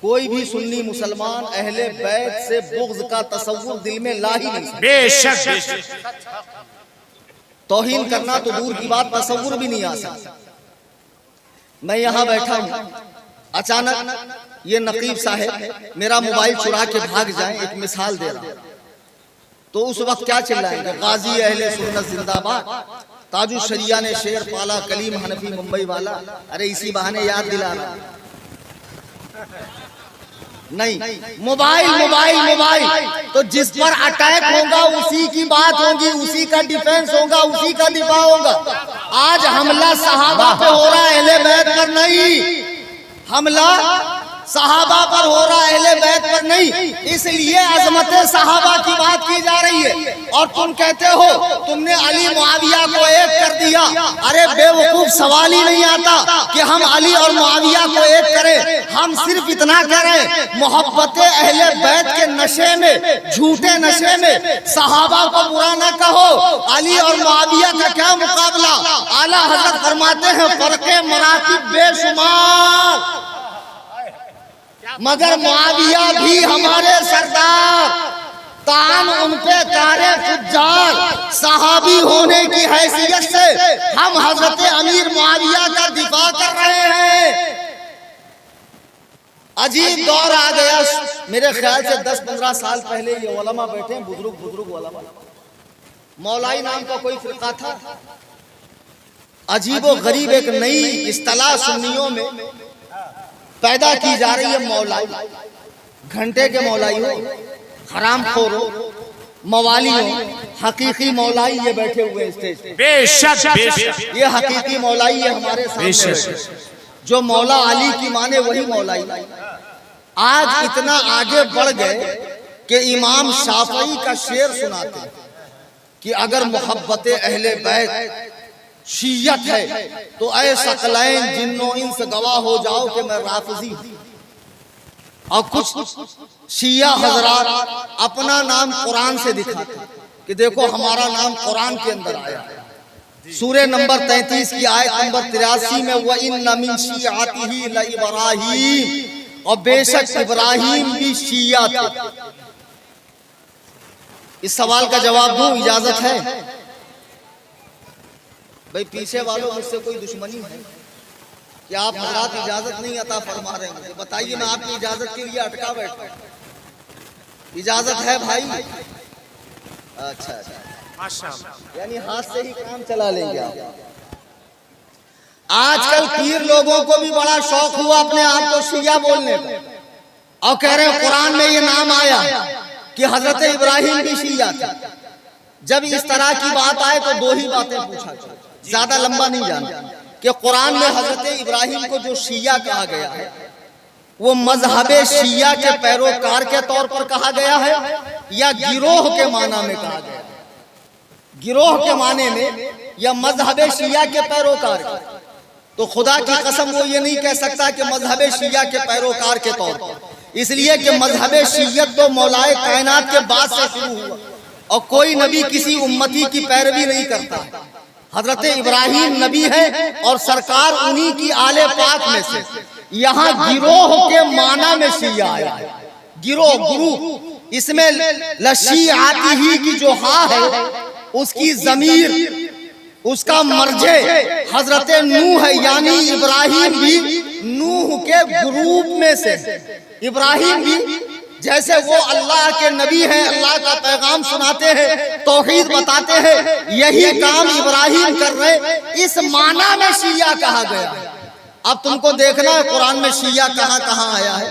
کوئی بھی سنی مسلمان اہل بیت سے بغض کا تصور دل میں لا ہی نہیں سکتا۔ بے شک توہین کرنا تو دور کی بات، تصور بھی نہیں آ سکتا۔ میں یہاں بیٹھا ہوں، اچانک یہ نقیب صاحب میرا موبائل چرا کے بھاگ جائیں، ایک مثال دے رہا ہوں، تو اس وقت کیا چلائیں گے؟ غازی اہل سنت زندہ باد، تاج الشریعہ نے شیر پالا، کلیم حنفی ممبئی والا۔ ارے اسی بہانے یاد دلا رہا نہیں، موبائل موبائل موبائل، تو جس پر اٹیک ہوگا اسی کی بات ہوگی، اسی کا ڈیفنس ہوگا، اسی کا دفاع ہوگا۔ آج حملہ صحابہ پہ ہو رہا ہے، اہل بیت پر نہیں۔ حملہ صحابہ پر ہو رہا ہے، اہل بیت پر نہیں۔ اس لیے عظمت صحابہ کی بات کی جا رہی ہے، اور تم کہتے ہو تم نے علی معاویہ کو ایک کر دیا۔ ارے بے وقوف، سوال ہی نہیں آتا کہ ہم علی اور معاویہ کو ایک کریں۔ ہم صرف اتنا کہہ رہے ہیں، محبت اہل بیت کے نشے میں، جھوٹے نشے میں صحابہ کو برا نہ کہو۔ علی اور معاویہ کا کیا مقابلہ؟ اعلیٰ حضرت فرماتے ہیں فرق مراتب بے شمار، مگر معاویہ بھی ہمارے سردار، تان ان پہ کارے فجار۔ صحابی ہونے کی حیثیت سے ہم حضرت امیر معاویہ کا دفاع کر رہے ہیں۔ عجیب دور آ گیا، میرے خیال سے 10-15 سال پہلے یہ علماء بیٹھے ہیں، بزرگ علماء، مولائی نام کا کوئی فرقہ تھا۔ عجیب و غریب ایک نئی اصطلاح سنیوں میں پیدا کی جا رہی ہے، مولائی۔ گھنٹے کے مولائی ہو، حرام خور ہو، موالی ہو، حقیقی مولائی یہ بیٹھے ہوئے اسٹیج پہ۔ بے شک یہ حقیقی مولائی ہے ہمارے سامنے، جو مولا علی کی مانے وہی مولائی۔ آج اتنا آگے بڑھ گئے کہ امام شافعی کا شعر سناتے ہیں کہ اگر محبت اہل بیت شیعت ہے تو اے ثقلین جن و انس گواہ ہو جاؤ کہ میں رافضی ہوں۔ اور کچھ شیعہ حضرات اپنا نام قرآن سے دکھاتے ہیں کہ دیکھو ہمارا نام قرآن کے اندر آیا ہے۔ سورہ نمبر 33 کی آیت نمبر 83 میں وَإِنَّ مِن شِيعَتِهِ لَإِبْرَاهِيمَ، اور بے شک ابراہیم بھی شیعہ تھے۔ اس سوال کا جواب دوں، اجازت ہے؟ بھئی پیچھے والوں مجھ سے کوئی دشمنی ہے کہ آپ حضرات اجازت نہیں عطا فرما رہے ہیں؟ بتائیے، میں آپ کی اجازت کے لیے اٹکا بیٹھا ہوں۔ اجازت ہے بھائی؟ اچھا، ماشاءاللہ، یعنی ہاتھ سے ہی کام چلا لیں گے آپ۔ آج کل پیر لوگوں کو بھی بڑا شوق ہوا اپنے آپ کو شیعہ بولنے کا، اور کہہ رہے ہیں قرآن میں یہ نام آیا کہ حضرت ابراہیم بھی شیعہ تھا۔ جب اس طرح کی بات آئے تو دو ہی باتیں پوچھا جائے، زیادہ لمبا نہیں جانا، کہ قرآن میں حضرت ابراہیم کو جو شیعہ کہا گیا ہے وہ مذہب شیعہ کے پیروکار کے طور پر کہا گیا ہے یا گروہ کے معنی میں کہا گیا ہے؟ گروہ کے معنی میں یا مذہب شیعہ کے پیروکار کے؟ تو خدا کی قسم وہ یہ نہیں کہہ سکتا کہ مذہب شیعہ کے پیروکار کے طور پر، اس لیے کہ مذہب شیعت تو مولائے کائنات کے بعد سے شروع ہوا، اور کوئی نبی کسی امتی کی پیروی نہیں کرتا۔ حضرت ابراہیم نبی ہے اور سرکار انہی کی آل پاک میں سے۔ یہاں گروہ کے معنی میں شیعہ آیا ہے، گروہ، اس میں لشیعاتہ کی جو ہاں ہے اس کی ضمیر اس کا مرجع حضرت نوح ہے، یعنی ابراہیم بھی نوح کے گروپ میں سے، ابراہیم بھی جیسے وہ اللہ کے نبی ہیں، اللہ کا پیغام سناتے ہیں، توحید بتاتے ہیں، یہی کام ابراہیم کر رہے، اس معنی میں شیعہ کہا گیا۔ اب تم کو دیکھنا ہے قرآن میں شیعہ کہاں کہاں آیا ہے،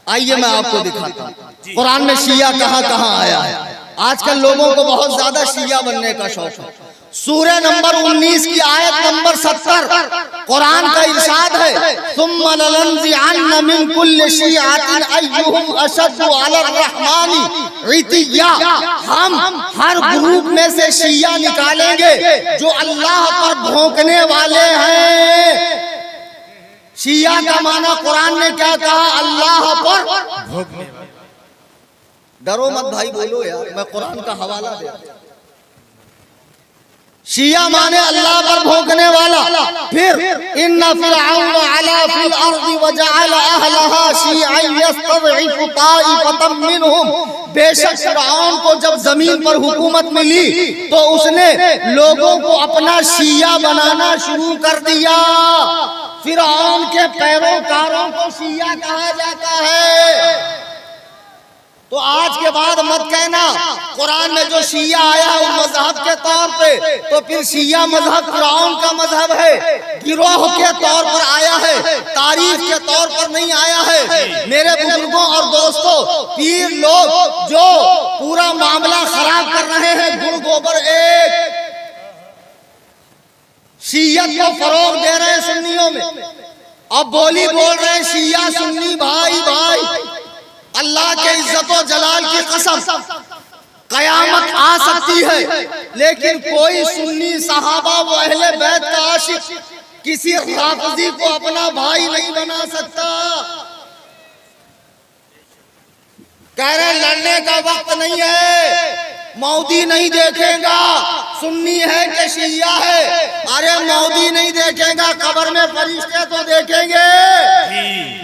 آئیے میں آپ کو دکھاتا ہوں قرآن میں شیعہ کہاں کہاں آیا ہے۔ آج کل لوگوں کو بہت زیادہ شیعہ بننے کا شوق ہے۔ سورہ نمبر 19 کی آیت نمبر 70 قرآن کا ارشاد ہے ثم لننزعن من كل شيعة ايهم اشد على الرحمن عتيا، ہم ہر گروپ میں سے شیعہ نکالیں گے جو اللہ پر بھونکنے والے ہیں۔ شیعہ کا معنی قرآن نے کیا کہا؟ اللہ پر بھونکنے والے۔ ڈرو مت بھائی، بولو یار، میں قرآن کا حوالہ دیا۔ شیعہ مانے اللہ پر بھونکنے والا۔ پھر ان فرعون علا فی الارض وجعل اہلها شیعا یستضعف طائفۃ منهم، بے شک فرعون کو جب زمین پر حکومت ملی تو اس نے لوگوں کو اپنا شیعہ بنانا شروع کر دیا۔ فرعون کے پیروکاروں کو شیعہ کہا جاتا ہے۔ تو آج کے بعد مت کہنا قرآن میں جو شیعہ آیا ہے مذہب کے طور پہ، تو پھر شیعہ مذہب فرعون کا مذہب ہے، گروہ کے طور پر آیا ہے، تاریخ کے طور پر نہیں آیا ہے۔ میرے بزرگوں اور دوستوں، پیر لوگ جو پورا معاملہ خراب کر رہے ہیں، گل گوبر ایک شیعت کو فروغ دے رہے ہیں سنیوں میں، اب بولی بول رہے ہیں شیعہ سنی بھائی بھائی۔ اللہ کے عزت و جلال کی قسم، قیامت آ سکتی ہے لیکن کوئی سنی صحابہ و اہل بیت کا عاشق کسی رافضی کو اپنا بھائی نہیں بنا سکتا۔ کہہ رہے لڑنے کا وقت نہیں ہے، مودی نہیں دیکھے گا سنی ہے کہ شیعہ ہے۔ ارے مودی نہیں دیکھے گا، قبر میں فرشتے تو دیکھیں گے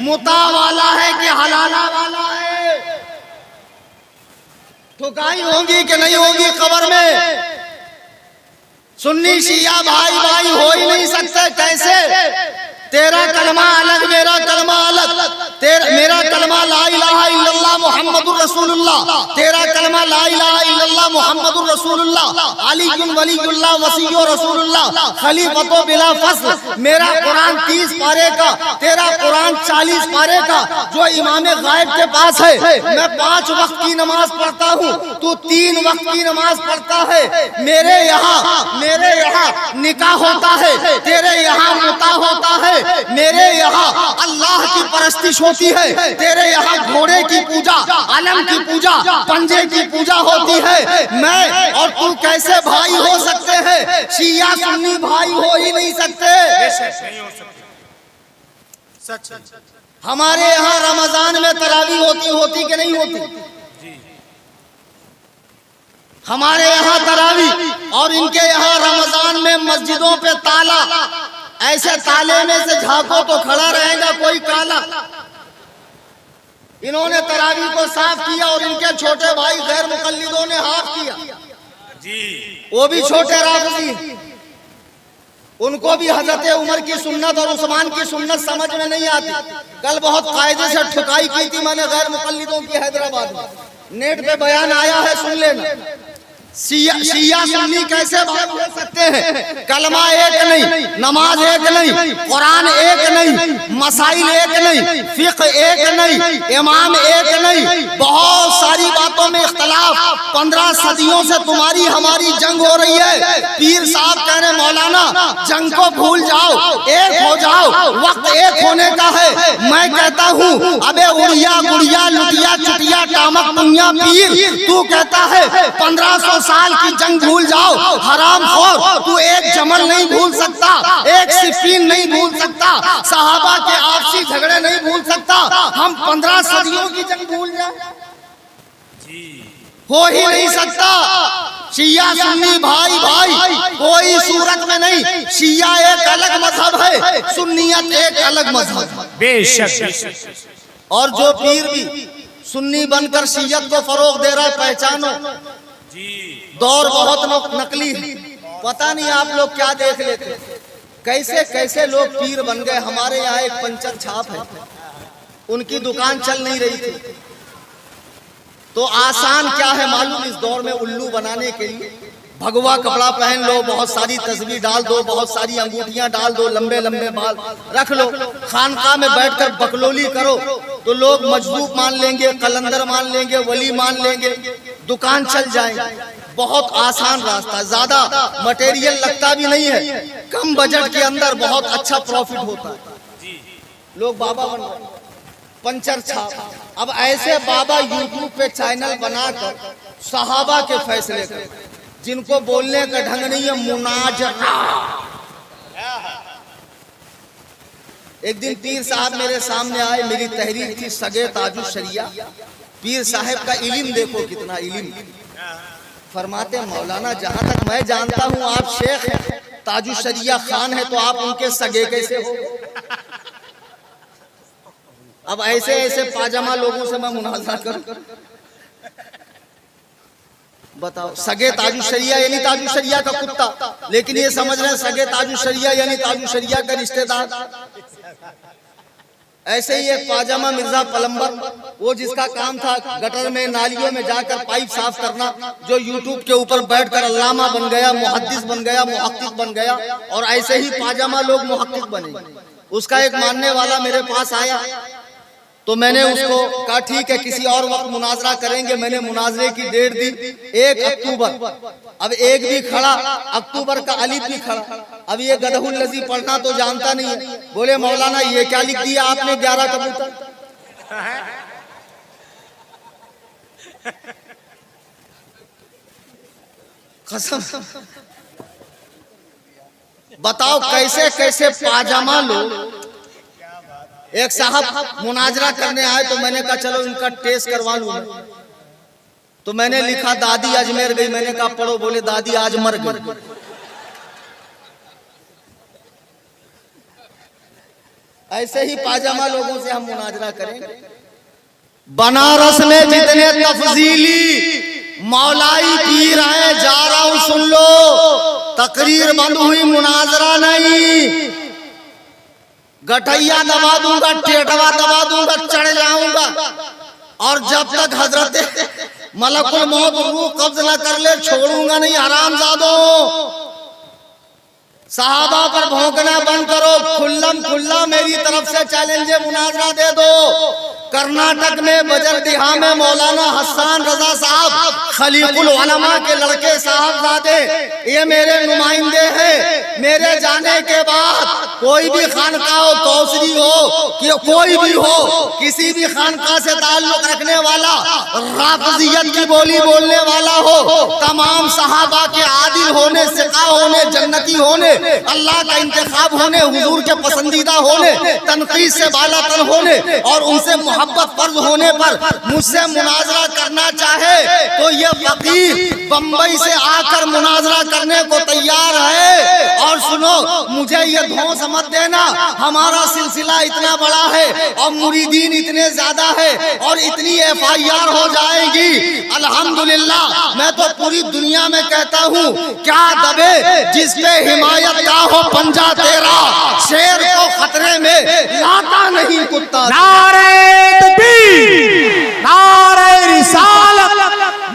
متا والا ہے کہ حلالہ والا ہے۔ ٹھکائی ہوں گی کہ نہیں ہوگی قبر میں؟ سنی شیعہ بھائی بھائی ہو ہی نہیں سکتے۔ کیسے؟ تیرا کلمہ الگ میرا کلمہ الگ، میرا کلمہ لا الہ الا اللہ محمد الرسول اللہ، تیرا کلمہ لا الہ الا اللہ محمد الرسول اللہ، علی ولی اللہ وصی رسول اللہ خلیفۃ بلا فصل۔ میرا قرآن 30 پارے کا، تیرا قرآن 40 پارے کا، جو امام غائب کے پاس ہے۔ میں 5 وقت کی نماز پڑھتا ہوں، تو 3 وقت کی نماز پڑھتا ہے۔ میرے یہاں نکاح ہوتا ہے، تیرے یہاں متا ہوتا ہے۔ میرے یہاں اللہ کی پرستش ہوتی ہے، تیرے یہاں گھوڑے کی پوجا، علم کی پوجا، پنجے کی پوجا ہوتی ہے۔ میں اور تو کیسے بھائی ہو سکتے ہیں؟ شیعہ سنی بھائی ہو ہی نہیں سکتے۔ ہمارے یہاں رمضان میں تراویح ہوتی کہ نہیں ہوتی؟ ہمارے یہاں تراویح، اور ان کے یہاں رمضان میں مسجدوں پہ تالا، ایسے تالے میں سے جھانکو تو کھڑا رہے گا کوئی کالا۔ انہوں نے تراویح کو صاف کیا اور ان کے چھوٹے بھائی غیر مقلدوں نے ہاف کیا، وہ بھی چھوٹے رافضی، ان کو بھی حضرت عمر کی سنت اور عثمان کی سنت سمجھ میں نہیں آتی۔ کل بہت قاعدے سے ٹھکائی کی تھی میں نے غیر مقلدوں کی حیدرآباد میں، نیٹ پہ بیان آیا ہے، سن لینا۔ شیعہ سنی کیسے بات ہو سکتے ہیں؟ کلمہ ایک نہیں، نماز ایک نہیں، قرآن ایک نہیں، مسائل ایک نہیں، فقہ ایک نہیں، امام ایک نہیں، بہت ساری باتوں میں اختلاف۔ 15 صدیوں سے تمہاری ہماری جنگ ہو رہی ہے۔ پیر صاحب کہہ رہے مولانا جنگ کو بھول جاؤ، ایک ہو جاؤ، وقت ایک ہونے کا ہے۔ میں کہتا ہوں ابے اڑیا گڑیا لٹیا چٹیا ٹامک پنیا پیر، تو کہتا ہے 1500 سال کی جنگ بھول جاؤ، حرام خور، تو ایک جمل نہیں بھول سکتا، ایک صفین نہیں بھول سکتا، صحابہ کے آپسی جھگڑے نہیں بھول سکتا، ہم 15 صدیوں کی جنگ بھول جائیں؟ ہو ہی نہیں سکتا۔ شیعہ سنی بھائی بھائی کوئی صورت میں نہیں۔ شیعہ ایک الگ مذہب ہے، سنیت ایک الگ مذہب ہے، بے شک۔ اور جو پیر بھی سنی بن کر شیعت کو فروغ دے رہا ہے، پہچانو دور بہت نقلی ہے۔ پتہ نہیں آپ لوگ کیا دیکھ لیتے، کیسے کیسے لوگ پیر بن گئے. ہمارے یہاں ایک پنچر چھاپ ہے، ان کی دکان چل نہیں رہی تھی، تو آسان کیا ہے معلوم اس دور میں الو بنانے کے لیے؟ بھگوا کپڑا پہن لو، بہت ساری تصویر ڈال دو، بہت ساری انگوٹھیاں ڈال دو، لمبے لمبے بال رکھ لو، خانقاہ میں بیٹھ کر بکلولی کرو تو لوگ مجذوب مان لیں گے، قلندر مان لیں گے، ولی مان لیں گے، دکان چل جائیں گے. بہت آسان راستہ، زیادہ مٹیریل لگتا بھی نہیں ہے، کم بجٹ کے اندر بہت اچھا پروفٹ ہوتا ہے. لوگ بابا بن گئے، پنچر چھاپ. اب ایسے بابا یوٹیوب پہ چینل بنا کر صحابہ کے فیصلے کر، جن کو بولنے کا ڈھنگ نہیں ہے، مناجرہ. ایک دن پیر صاحب میرے سامنے آئے، میری تحریر تھی سگے تاج الشریعہ. پیر صاحب کا علم دیکھو کتنا علم. فرماتے مولانا جہاں تک میں جانتا ہوں آپ شیخ ہیں، تاج الشریعہ خان ہے، تو آپ ان کے سگے کیسے ہو؟ اب ایسے ایسے پاجامہ لوگوں سے میں مناظرہ کروں؟ بتاؤ. سگے تاج الشریعہ یعنی تاج الشریعہ کا کتا، لیکن یہ سمجھ رہے ہیں سگے تاج الشریعہ یعنی تاج الشریعہ کا رشتہ دار. ایسے ہی ایک پاجامہ مرزا پلمبر، وہ جس کا کام تھا گٹر میں نالیوں میں جا کر پائپ صاف کرنا، جو یوٹیوب کے اوپر بیٹھ کر علامہ بن گیا، محدث بن گیا، محقق بن گیا، اور ایسے ہی پاجامہ لوگ محقق بنے. اس کا ایک ماننے والا میرے پاس آیا تو میں نے اس کو کہا ٹھیک ہے کسی اور وقت مناظرہ کریں گے. میں نے مناظرے کی ڈیٹ دی 1 اکتوبر. اب ایک بھی کھڑا، اکتوبر کا الف بھی کھڑا. اب یہ گدھہ الذی پڑھنا تو جانتا نہیں ہے. بولے مولانا یہ کیا لکھ دیا آپ نے 11 کبوتر؟ قسم. بتاؤ کیسے کیسے پاجامہ لوگ. ایک صاحب مناظرہ کرنے آئے تو میں نے کہا چلو ان کا ٹیسٹ کروا لوں. تو میں نے لکھا دادی اجمیر گئی. میں نے کہا پڑھو. بولے دادی آج مر گئی. ایسے ہی پاجامہ لوگوں سے ہم مناظرہ کریں گے. بنارس میں جتنے تفضیلی مولائی پیر آئے، جا رہا ہوں سن لو، تقریر بند ہوئی، مناظرہ نہیں. گٹھیا دبا دوں گا، ٹیٹوا دبا دوں گا، چڑھ جاؤں گا، اور جب تک حضرت ملک الموت روح قبض نہ کر لے چھوڑوں گا نہیں. حرام زادوں، صحابہ پر بھونکنا بند کرو. کھلم کھلا میری طرف سے چیلنج مناظرہ دے دو. کرناٹک میں بجردیہا میں مولانا حسان رضا صاحب خلیق العلماء کے لڑکے صاحبزادے، یہ میرے نمائندے ہیں. میرے جانے کے بعد کوئی بھی خانقاہ ہو، کوثری ہو کہ کوئی بھی ہو، کسی بھی خانقاہ سے تعلق رکھنے والا، رافضیت کی بولی بولنے والا ہو، تمام صحابہ کے عادل ہونے، ثقہ ہونے، جنتی ہونے، اللہ کا انتخاب ہونے، حضور کے پسندیدہ ہونے، تنقید سے بالا تر ہونے، اور ان سے محبت فرض ہونے پر مجھ سے مناظرہ کرنا چاہے تو یہ فقیر بمبئی سے آ کر مناظرہ کرنے کو تیار ہے. اور سنو، مجھے یہ دھونس مت دینا، ہمارا سلسلہ اتنا بڑا ہے اور مریدین اتنے زیادہ ہے اور اتنی FIR ہو جائے گی. الحمدللہ میں تو پوری دنیا میں کہتا ہوں، کیا دبے جس پہ حمایت کا ہو پنجہ تیرا، شیر کو خطرے میں لاتا نہیں کتا. نعرہ تکبیر، نعرہ رسالت،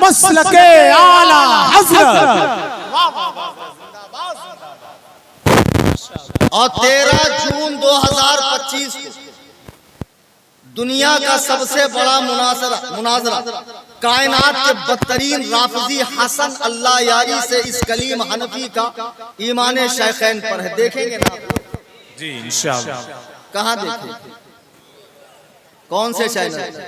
مسلک اعلی حضرت. اور 13 جون 2025 دنیا کا سب سے بڑا مناظرہ کائنات کے بدترین رافضی حسن اللہ یاری سے اس کلیم حنفی کا ایمان شیخین پر ہے. دیکھیں گے نا جی انشاءاللہ. کہاں دیکھیں؟ کون سے چینل؟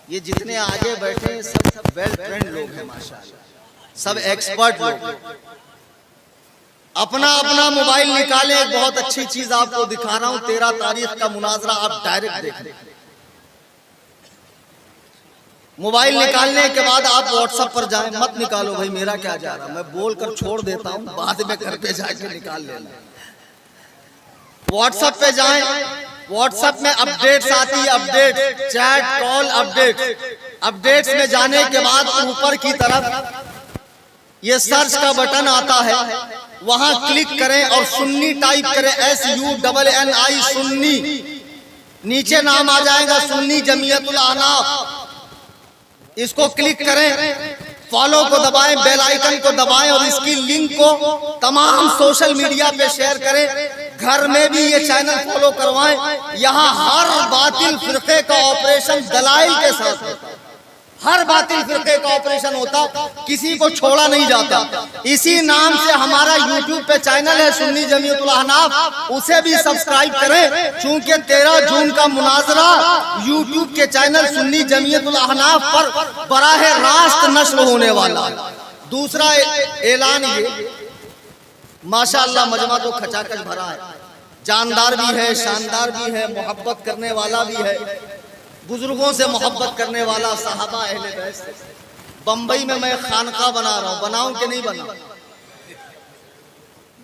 یہ جتنے آگے بیٹھے سب ویل ٹرینڈ لوگ ہیں ماشاءاللہ، سب ایکسپرٹ لوگ. اپنا اپنا موبائل نکالیں. ایک بہت اچھی چیز آپ کو دکھا رہا ہوں. 13 تاریخ کا مناظرہ آپ ڈائریکٹ دیکھیں. موبائل نکالنے کے بعد آپ واٹس ایپ پر جائیں. مت نکالو بھائی، میرا کیا جا رہا، میں بول کر چھوڑ دیتا ہوں، بعد میں گھر پہ جا کے نکال لینا. واٹس ایپ پہ جائیں. واٹس ایپ میں اپڈیٹس آتی ہے، اپڈیٹ، چیٹ، کال اپڈیٹ. اپڈیٹس میں جانے کے بعد اوپر کی طرف یہ سرچ کا بٹن آتا ہے، وہاں کلک کریں اور سنی ٹائپ کریں، SUNNI سنی، نیچے نام آ جائے گا سنی جمعیت الاحناف، اس کو کلک کریں، فالو کو دبائیں، بیل آئیکن کو دبائیں اور اس کی لنک کو تمام سوشل میڈیا پہ شیئر کریں، گھر میں بھی یہ چینل فالو کروائیں۔ یہاں ہر باطل فرقے کا آپریشن دلائل کے ساتھ ہوتا ہے، ہر باطل فرقے کا آپریشن ہوتا، کسی کو چھوڑا نہیں جاتا۔ اسی نام سے ہمارا یوٹیوب پہ چینل ہے سنی جمعیت الاحناف، اسے بھی سبسکرائب کریں، چونکہ 13 جون کا مناظرہ یوٹیوب کے چینل سنی جمعیت الاحناف پر براہ راست نشر ہونے والا ہے۔ دوسرا اعلان یہ، ماشاءاللہ مجمع تو کھچاکھچ بھرا ہے، جاندار بھی ہے، شاندار بھی ہے، محبت کرنے والا بھی ہے، بزرگوں سے محبت کرنے والا، صحابہ اہل بیت سے۔ بمبئی میں خانقاہ بنا رہا ہوں، بناؤں کہ نہیں بناؤں؟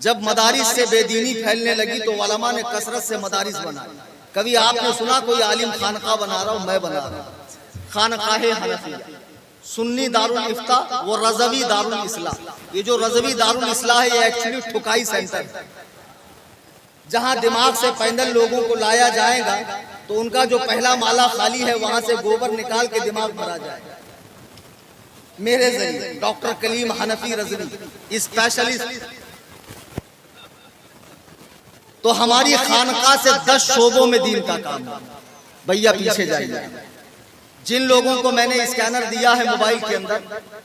جب مدارس سے بے دینی پھیلنے لگی تو علماء نے کثرت سے مدارس بنائے۔ کبھی آپ نے سنا کوئی عالم خانقاہ بنا رہا ہوں؟ میں بنا رہا ہوں خانقاہ حنفیہ، سنی دارالافتاء و رضوی دارالاصلاح۔ یہ جو رضوی دارالاصلاح ہے یہ ایکچولی ٹھکائی سینٹر ہے، جہاں دماغ سے پینڈل لوگوں کو لایا جائے گا تو ان کا جو پہلا مالا خالی ہے وہاں سے گوبر نکال کے دماغ بھرا جائے گا۔ میرے ذریعے ڈاکٹر کلیم حنفی رضوی اسپیشلسٹ، تو ہماری خانقاہ سے 10 شعبوں میں دین کا کام ہے۔ بھیا پیچھے جائیے، جن لوگوں کو میں نے اسکینر دیا ہے موبائل کے اندر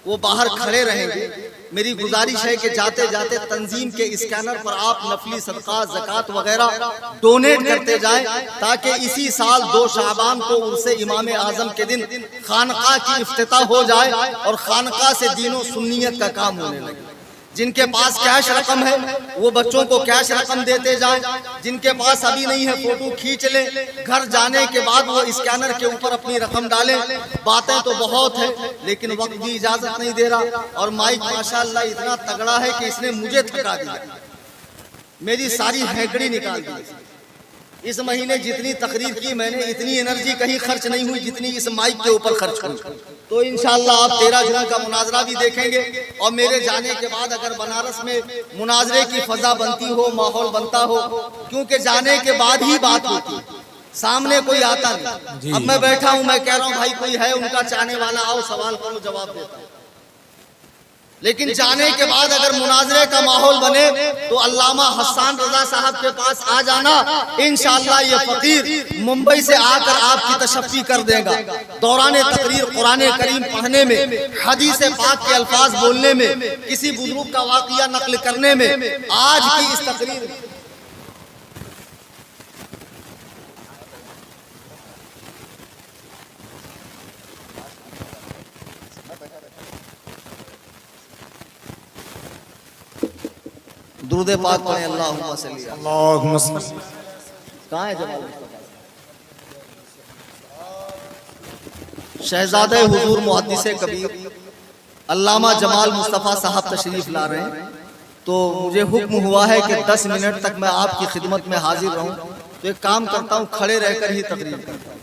وہ باہر کھڑے رہیں گے۔ میری گزارش ہے کہ جاتے جاتے تنظیم کے اسکینر پر آپ نفلی صدقات، زکوٰۃ وغیرہ ڈونیٹ کرتے جائیں، تاکہ اسی سال 2 شعبان کو عرس امام اعظم کے دن خانقاہ کی افتتاح ہو جائے اور خانقاہ سے دین و سنیت کا کام ہونے لگے۔ جن کے پاس کیش رقم ہے وہ بچوں کو کیش رقم دیتے جائیں، جن کے پاس ابھی نہیں ہے فوٹو کھینچ لیں، گھر جانے کے بعد وہ اسکینر کے اوپر اپنی رقم ڈالیں۔ باتیں تو بہت ہے لیکن وقت بھی اجازت نہیں دے رہا، اور مائک ماشاءاللہ اتنا تگڑا ہے کہ اس نے مجھے تھکا دیا، میری ساری ہینکڑی نکال دی۔ اس مہینے جتنی تقریر کی میں نے اتنی انرجی کہیں خرچ نہیں ہوئی جتنی اس مائک کے اوپر خرچ ہوئی۔ تو انشاءاللہ آپ 13 جون کا مناظرہ بھی دیکھیں گے، اور میرے جانے کے بعد اگر بنارس میں مناظرے کی فضا بنتی ہو، ماحول بنتا ہو، کیونکہ جانے کے بعد ہی بات ہوتی، سامنے کوئی آتا نہیں۔ اب میں بیٹھا ہوں، میں کہہ رہا ہوں بھائی کوئی ہے ان کا چاہنے والا، آؤ سوال کرو، جواب دیتا ہوں۔ لیکن جانے کے بعد اگر مناظرے کا ماحول بنے تو علامہ حسان رضا صاحب کے پاس آ جانا، انشاءاللہ یہ فقیر ممبئی سے آ کر آپ کی تشفی کر دے گا۔ دوران تقریر قرآن کریم پڑھنے میں، حدیث پاک کے الفاظ بولنے میں، کسی بزرگ کا واقعہ نقل کرنے میں، آج کی اس تقریر میں درود پاک پڑھیں، اللہم صلی اللہ۔ اللہم صلی۔ کہاں ہے جمال مصطفیٰ؟ شہزادہ حضور محدث کبیر علامہ جمال مصطفیٰ صاحب تشریف لا رہے ہیں، تو مجھے حکم ہوا ہے کہ 10 منٹ تک میں آپ کی خدمت میں حاضر رہوں، تو ایک کام کرتا ہوں، کھڑے رہ کر ہی تقریر کرتا ہوں۔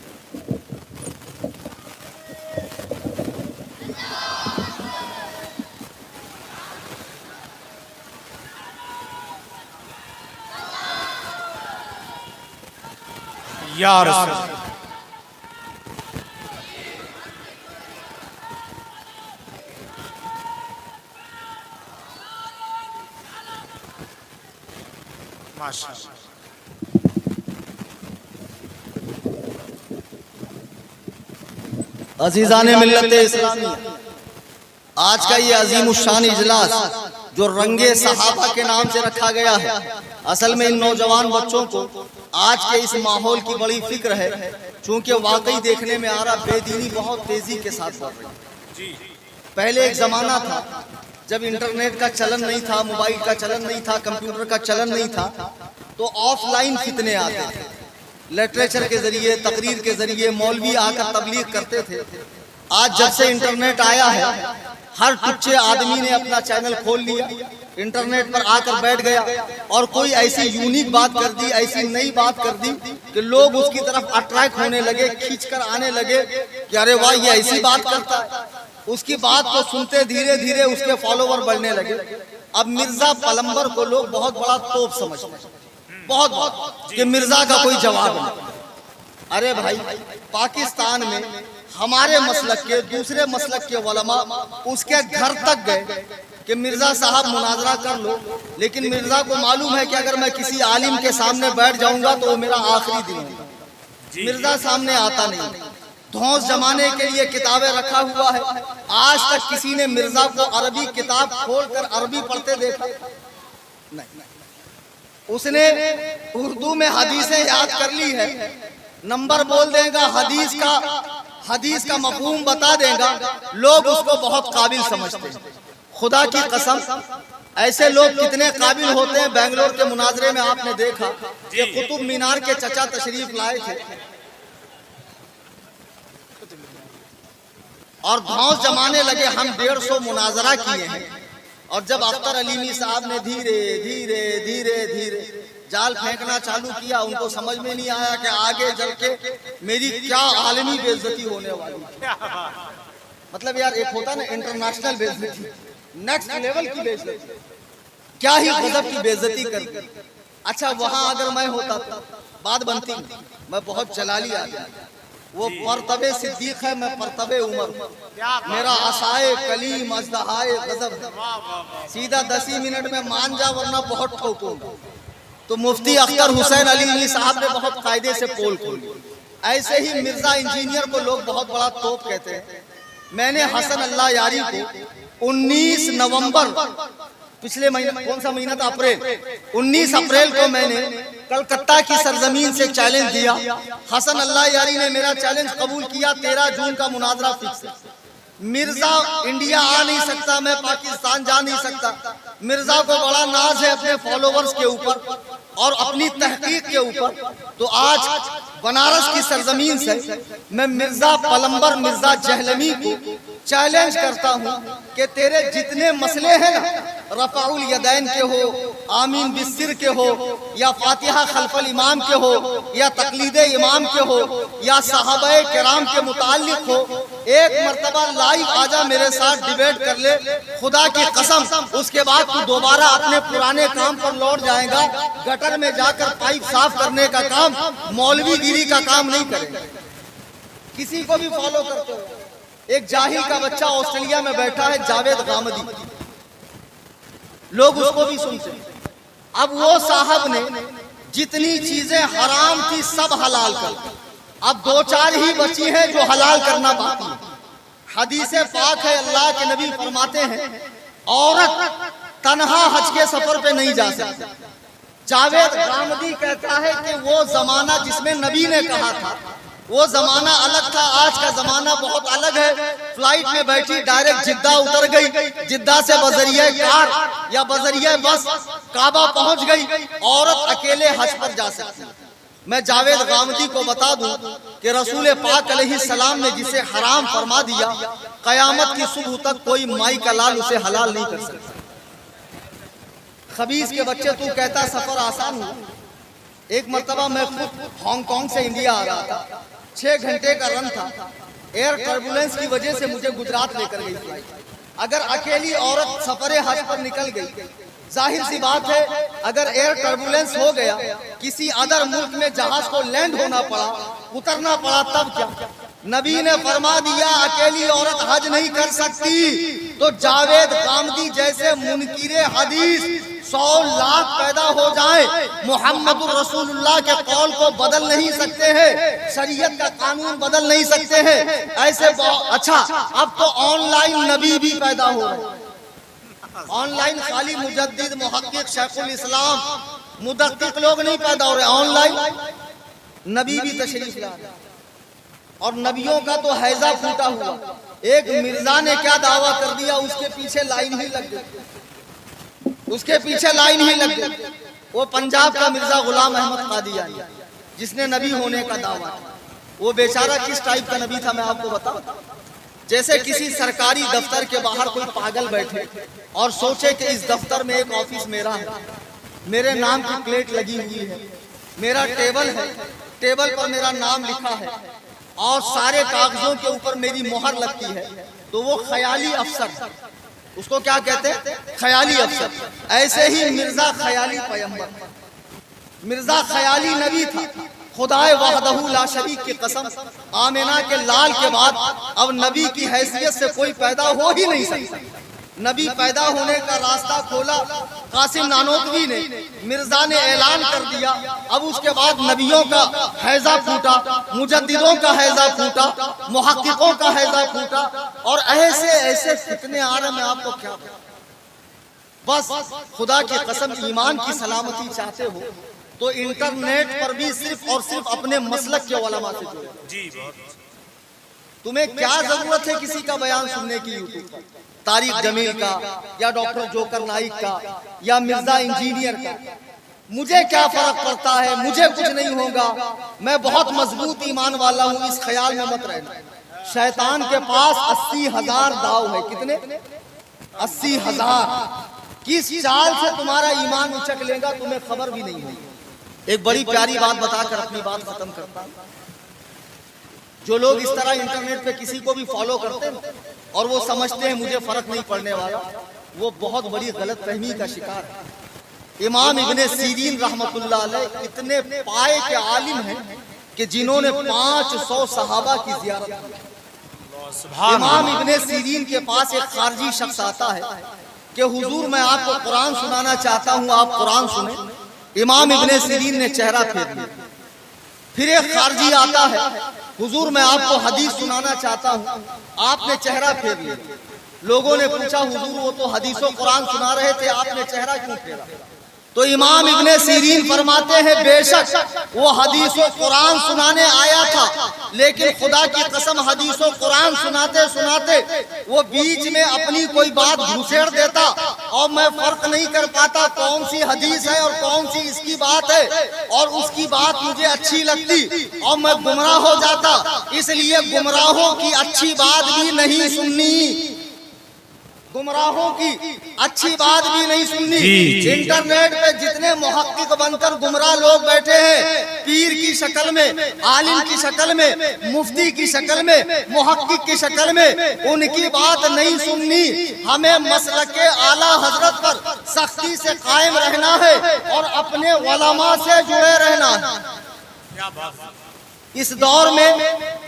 یا رسول ماشاءاللہ۔ عزیزان ملت اسلامی، آج کا یہ عظیم الشان اجلاس جو رنگ صحابہ کے نام سے رکھا گیا ہے، اصل میں ان نوجوان بچوں کو آج کے اس ماحول کی بڑی فکر ہے، چونکہ واقعی دیکھنے میں آ رہا بے دینی بہت تیزی کے ساتھ بڑھ رہی ہے۔ پہلے ایک زمانہ تھا جب انٹرنیٹ کا چلن نہیں تھا، موبائل کا چلن نہیں تھا، کمپیوٹر کا چلن نہیں تھا، تو آف لائن فتنے آتے تھے، لٹریچر کے ذریعے، تقریر کے ذریعے مولوی آ کر تبلیغ کرتے تھے۔ آج جب سے انٹرنیٹ آیا ہے، ہر ٹچے آدمی نے اپنا چینل کھول لیا، انٹرنیٹ پر آ کر بیٹھ گیا اور کوئی ایسی یونیک بات کر دی، ایسی نئی بات کر دی کہ لوگ اس کی طرف اٹریکٹ ہونے لگے، کھینچ کر آنے لگے کہ ارے واہ یہ ایسی بات کرتا ہے۔ اس کی بات کو سنتے دھیرے دھیرے اس کے فالوور بڑھنے لگے. اب مرزا پلمبر کو لوگ بہت بڑا توپ سمجھتے ہیں، بہت کہ مرزا کا کوئی جواب نہیں. ارے بھائی، پاکستان میں ہمارے مسلک کے دوسرے مسلک کے علماء اس کے گھر تک گئے کہ مرزا صاحب مناظرہ کر لو، لیکن مرزا کو معلوم ہے کہ اگر میں کسی عالم کے سامنے بیٹھ جاؤں گا تو وہ میرا آخری دن ہوگا. مرزا سامنے آتا نہیں. دھونس جمانے کے لیے کتابیں رکھا ہوا ہے. آج تک کسی نے مرزا کو عربی کتاب کھول کر عربی پڑھتے دیکھا نہیں. اس نے اردو میں حدیثیں یاد کر لی ہے، نمبر بول دے گا، حدیث کا مفہوم بتا دے گا. لوگ اس کو بہت قابل سمجھتے ہیں. خدا کی قسم، ایسے لوگ کتنے قابل ہوتے ہیں. بنگلور کے مناظرے میں آپ نے دیکھا کہ قطب مینار کے چچا تشریف لائے تھے اور دھونس جمانے لگے. ہم 150 مناظرہ کیے ہیں، اور جب اختر علیمی صاحب نے دھیرے دھیرے دھیرے دھیرے جال پھینکنا چالو کیا، ان کو سمجھ میں نہیں آیا کہ آگے چل کے میری کیا عالمی بے عزتی ہونے والی ہے. مطلب یار، ایک ہوتا نا انٹرنیشنل بے عزتی، نیکسٹ لیول کی بے عزتی، کیا ہی غضب کی بے عزتی کر دی. اچھا، وہاں اگر میں ہوتا تو بات بنتی. میں بہت جلالی آدمی، وہ پرتبے صدیق ہے، میں پرتبے عمر. میرا عصائے کلیم اژدہائے غضب، سیدھا 10 منٹ میں مان جا ورنہ بہت ٹھوکو. تو مفتی اختر حسین علی صاحب نے بہت قاعدے سے پول کھولی. ایسے ہی مرزا انجینئر کو لوگ بہت بڑا توپ کہتے ہیں. میں نے حسن اللہ یاری کو 19 نومبر پچھلے مہینے، کون سا مہینہ تھا؟ اپریل، 19 اپریل کو میں نے کلکتہ کی سرزمین سے چیلنج دیا. حسن اللہ یاری نے میرا چیلنج قبول کیا. 13 جون کا مناظرہ فکس ہے. مرزا انڈیا آ نہیں سکتا، میں پاکستان جا نہیں سکتا. مرزا کو بڑا ناز ہے اپنے فالوورز کے اوپر اور اپنی تحقیق کے اوپر. تو آج بنارس کی سرزمین سے میں مرزا پلمبر مرزا جہلمی کو چیلنج کرتا ہوں کہ تیرے جتنے مسئلے ہیں نا، رفع الیدین کے ہو، آمین بالسر کے ہو، یا فاتحہ خلف الامام کے ہو، یا تقلید امام کے ہو، یا صحابہ کرام کے متعلق ہو، ایک مرتبہ لائیو آجا میرے ساتھ ڈیبیٹ کر لے. خدا کی قسم، اس کے بعد تو دوبارہ اپنے پرانے کام پر لوٹ جائے گا. گٹر میں جا کر پائپ صاف کرنے کا کام، مولوی گیری کا کام نہیں کرے گا. کسی کو بھی فالو کرتے ہو. ایک جاہل کا بچہ آسٹریلیا میں بیٹھا ہے، جاوید غامدی، لوگ اس کو بھی سنتے. اب وہ صاحب نے جتنی چیزیں حرام تھی سب حلال کر دی. اب 2-4 ہی بچی ہیں جو حلال کرنا باقی ہے. حدیث پاک ہے، اللہ کے نبی فرماتے ہیں عورت تنہا حج کے سفر پہ نہیں جا سکتی. جاوید غامدی کہتا ہے کہ وہ زمانہ جس میں نبی نے کہا تھا وہ زمانہ الگ تھا، آج کا زمانہ بہت الگ ہے. فلائٹ میں بیٹھی ڈائریکٹ جدہ اتر گئی، جدہ سے بذریعہ کار یا بذریعہ بس کعبہ پہنچ گئی. عورت اکیلے حج پر جا سکتی. میں جاوید غامدی کو بتا دوں کہ رسول پاک علیہ السلام نے جسے حرام فرما دیا، قیامت کی صبح تک کوئی مائی کا لال اسے حلال نہیں کر سکتا. خبیث کے بچے، تو کہتا سفر آسان ہو. ایک مرتبہ میں خود ہانگ کانگ سے انڈیا آ رہا تھا، 6 گھنٹے کا رن تھا. ایئر ٹربولنس کی وجہ سے مجھے گجرات لے کر گئی فلائٹ. اگر اکیلی عورت سفر حج پر نکل گئی، ظاہر سی بات ہے اگر ایئر ٹربولنس ہو گیا، کسی ادر ملک میں جہاز کو لینڈ ہونا پڑا، اترنا پڑا، تب کیا؟ نبی نے فرما دیا اکیلی عورت حج نہیں کر سکتی. تو جاوید غامدی جیسے منکر حدیث 100 لاکھ پیدا ہو جائیں، محمد الرسول اللہ کے قول کو بدل نہیں سکتے ہیں، شریعت کا قانون بدل نہیں سکتے ہیں. ایسے اچھا، اب تو آن لائن نبی بھی پیدا ہو رہے ہیں. آن لائن خالی مجدد، محقق، شیخ الاسلام، مدقق لوگ نہیں پیدا ہو رہے، آن لائن نبی بھی تشریف لا رہے. اور نبیوں کا تو حیضہ پھوٹا ہوا. ایک مرزا نے کیا دعویٰ کر دیا، اس کے پیچھے لائن ہی لگ گئی، اس کے پیچھے لائن ہی لگ گئی. وہ پنجاب کا مرزا غلام احمد قادیانی جس نے نبی ہونے کا دعویٰ کیا. وہ بیچارہ کس ٹائپ کا نبی تھا میں آپ کو بتاؤں. جیسے کسی سرکاری دفتر کے باہر کوئی پاگل بیٹھے اور سوچے کہ اس دفتر میں ایک آفس میرا ہے، میرے نام کی پلیٹ لگی ہوئی ہے، میرا ٹیبل ہے، ٹیبل پر میرا نام لکھا ہے اور سارے کاغذوں کے اوپر میری مہر لگتی ہے. تو وہ خیالی افسر، اس کو کیا کہتے ہیں؟ خیالی افسر. ایسے ہی مرزا خیالی پیغمبر، مرزا خیالی نبی تھا. خدائے وحدہ لا شریک کی قسم، آمینہ کے لال کے بعد اب نبی کی حیثیت سے کوئی پیدا ہو ہی نہیں سکتا. نبی پیدا ہونے کا راستہ کھولا قاسم نانوتوی نے، مرزا نے اعلان کر دیا. اب اس کے بعد نبیوں کا حیضہ پھوٹا، مجددوں کا حیضہ پھوٹا، محققوں کا حیضہ پھوٹا، اور ایسے ایسے فتنے آ رہے. میں آپ کو کیا بس خدا کی قسم ایمان کی سلامتی چاہتے ہو تو انٹرنیٹ پر بھی صرف اور صرف اپنے مسلک کے علماء سے جڑو. جی بہت. تمہیں کیا ضرورت ہے کسی کا بیان سننے کی یوٹیوب پر؟ طارق جمیل کا یا ڈاکٹر جوکر نائک کا یا مرزا انجینئر کا. مجھے کیا فرق پڑتا ہے؟ مجھے کچھ نہیں ہوگا. میں بہت مضبوط ایمان والا ہوں، اس خیال میں مت رہنا. شیطان کے پاس 80,000 داؤ ہے. کتنے؟ 80,000. کس چال سے تمہارا ایمان اچک لے گا تمہیں خبر بھی نہیں ہوگی. ایک بڑی پیاری بات بتا کر اپنی بات ختم کرتا ہوں. جو لوگ اس طرح انٹرنیٹ پہ کسی کو بھی فالو کرتے ہیں اور وہ سمجھتے ہیں مجھے فرق نہیں پڑنے والا، وہ بہت بڑی غلط فہمی کا شکار ہے. امام ابن سیرین رحمت اللہ علیہ اتنے پائے کے عالم ہیں کہ جنہوں نے 500 صحابہ کی زیارت کی. امام ابن سیرین کے پاس ایک خارجی شخص آتا ہے کہ حضور میں آپ کو قرآن سنانا چاہتا ہوں، آپ قرآن سنیں. امام ابن سیرین نے چہرہ پھیر لیا. پھر ایک خارجی آتا ہے، حضور میں آپ کو حدیث سنانا چاہتا ہوں، آپ نے چہرہ پھیر لیا. لوگوں نے پوچھا حضور وہ تو حدیث و قرآن سنا رہے تھے، آپ نے چہرہ کیوں پھیرا؟ تو امام ابن سیرین فرماتے ہیں بے شک وہ حدیث و قرآن سنانے آیا تھا، لیکن خدا کی قسم حدیث و قرآن سناتے سناتے وہ بیچ میں اپنی کوئی بات گھسیڑ دیتا اور میں فرق نہیں کر پاتا کون سی حدیث ہے اور کون سی اس کی بات ہے، اور اس کی بات مجھے اچھی لگتی اور میں گمراہ ہو جاتا. اس لیے گمراہوں کی اچھی بات بھی نہیں سننی، گمراہوں کی اچھی بات بھی نہیں سننی. انٹرنیٹ پہ جتنے محقق بن کر گمراہ لوگ بیٹھے ہیں، پیر کی شکل میں، عالم کی شکل میں، مفتی کی شکل میں، محقق کی شکل میں، ان کی بات نہیں سننی. ہمیں مسلک اعلیٰ حضرت پر سختی سے قائم رہنا ہے اور اپنے علماء سے جڑے رہنا ہے. اس دور میں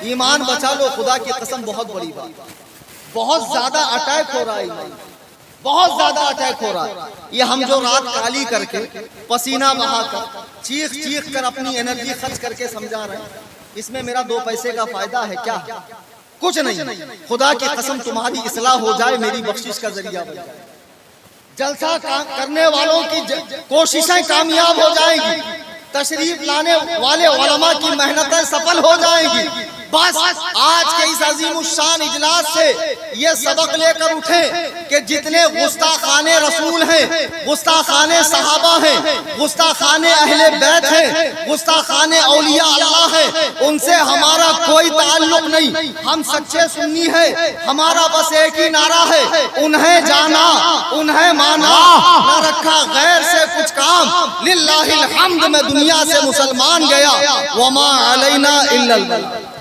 ایمان بچا لو، خدا کی قسم بہت بڑی بات. بہت زیادہ اٹیک ہو رہا ہے، بہت زیادہ اٹیک ہو رہا ہے. یہ ہم جو رات کالی کر کے پسینہ بہا کر چیخ چیخ کر اپنی انرجی خرچ کر کے سمجھا رہے ہیں، اس میں میرا 2 پیسے کا فائدہ ہے کیا؟ کچھ نہیں. خدا کی قسم تمہاری اصلاح ہو جائے، میری بخشش کا ذریعہ بن جائے. جلسہ کرنے والوں کی کوششیں کامیاب ہو جائیں گی، تشریف لانے والے علماء کی محنتیں سفل ہو جائیں گی. بس آج کے اس عظیم الشان اجلاس سے یہ سبق لے کر اٹھیں کہ جتنے گستاخان رسول ہیں، گستاخان صحابہ ہیں، گستاخان اہل بیت ہیں، گستاخان اولیاء اللہ ہیں، ان سے ہمارا کوئی تعلق نہیں. ہم سچے سنی ہیں، ہمارا بس ایک ہی نعرہ ہے، انہیں جانا انہیں مانا، نہ رکھا غیر سے کچھ کام. للہ الحمد میں دنیا سے مسلمان گیا، وما علینا الا البلاغ.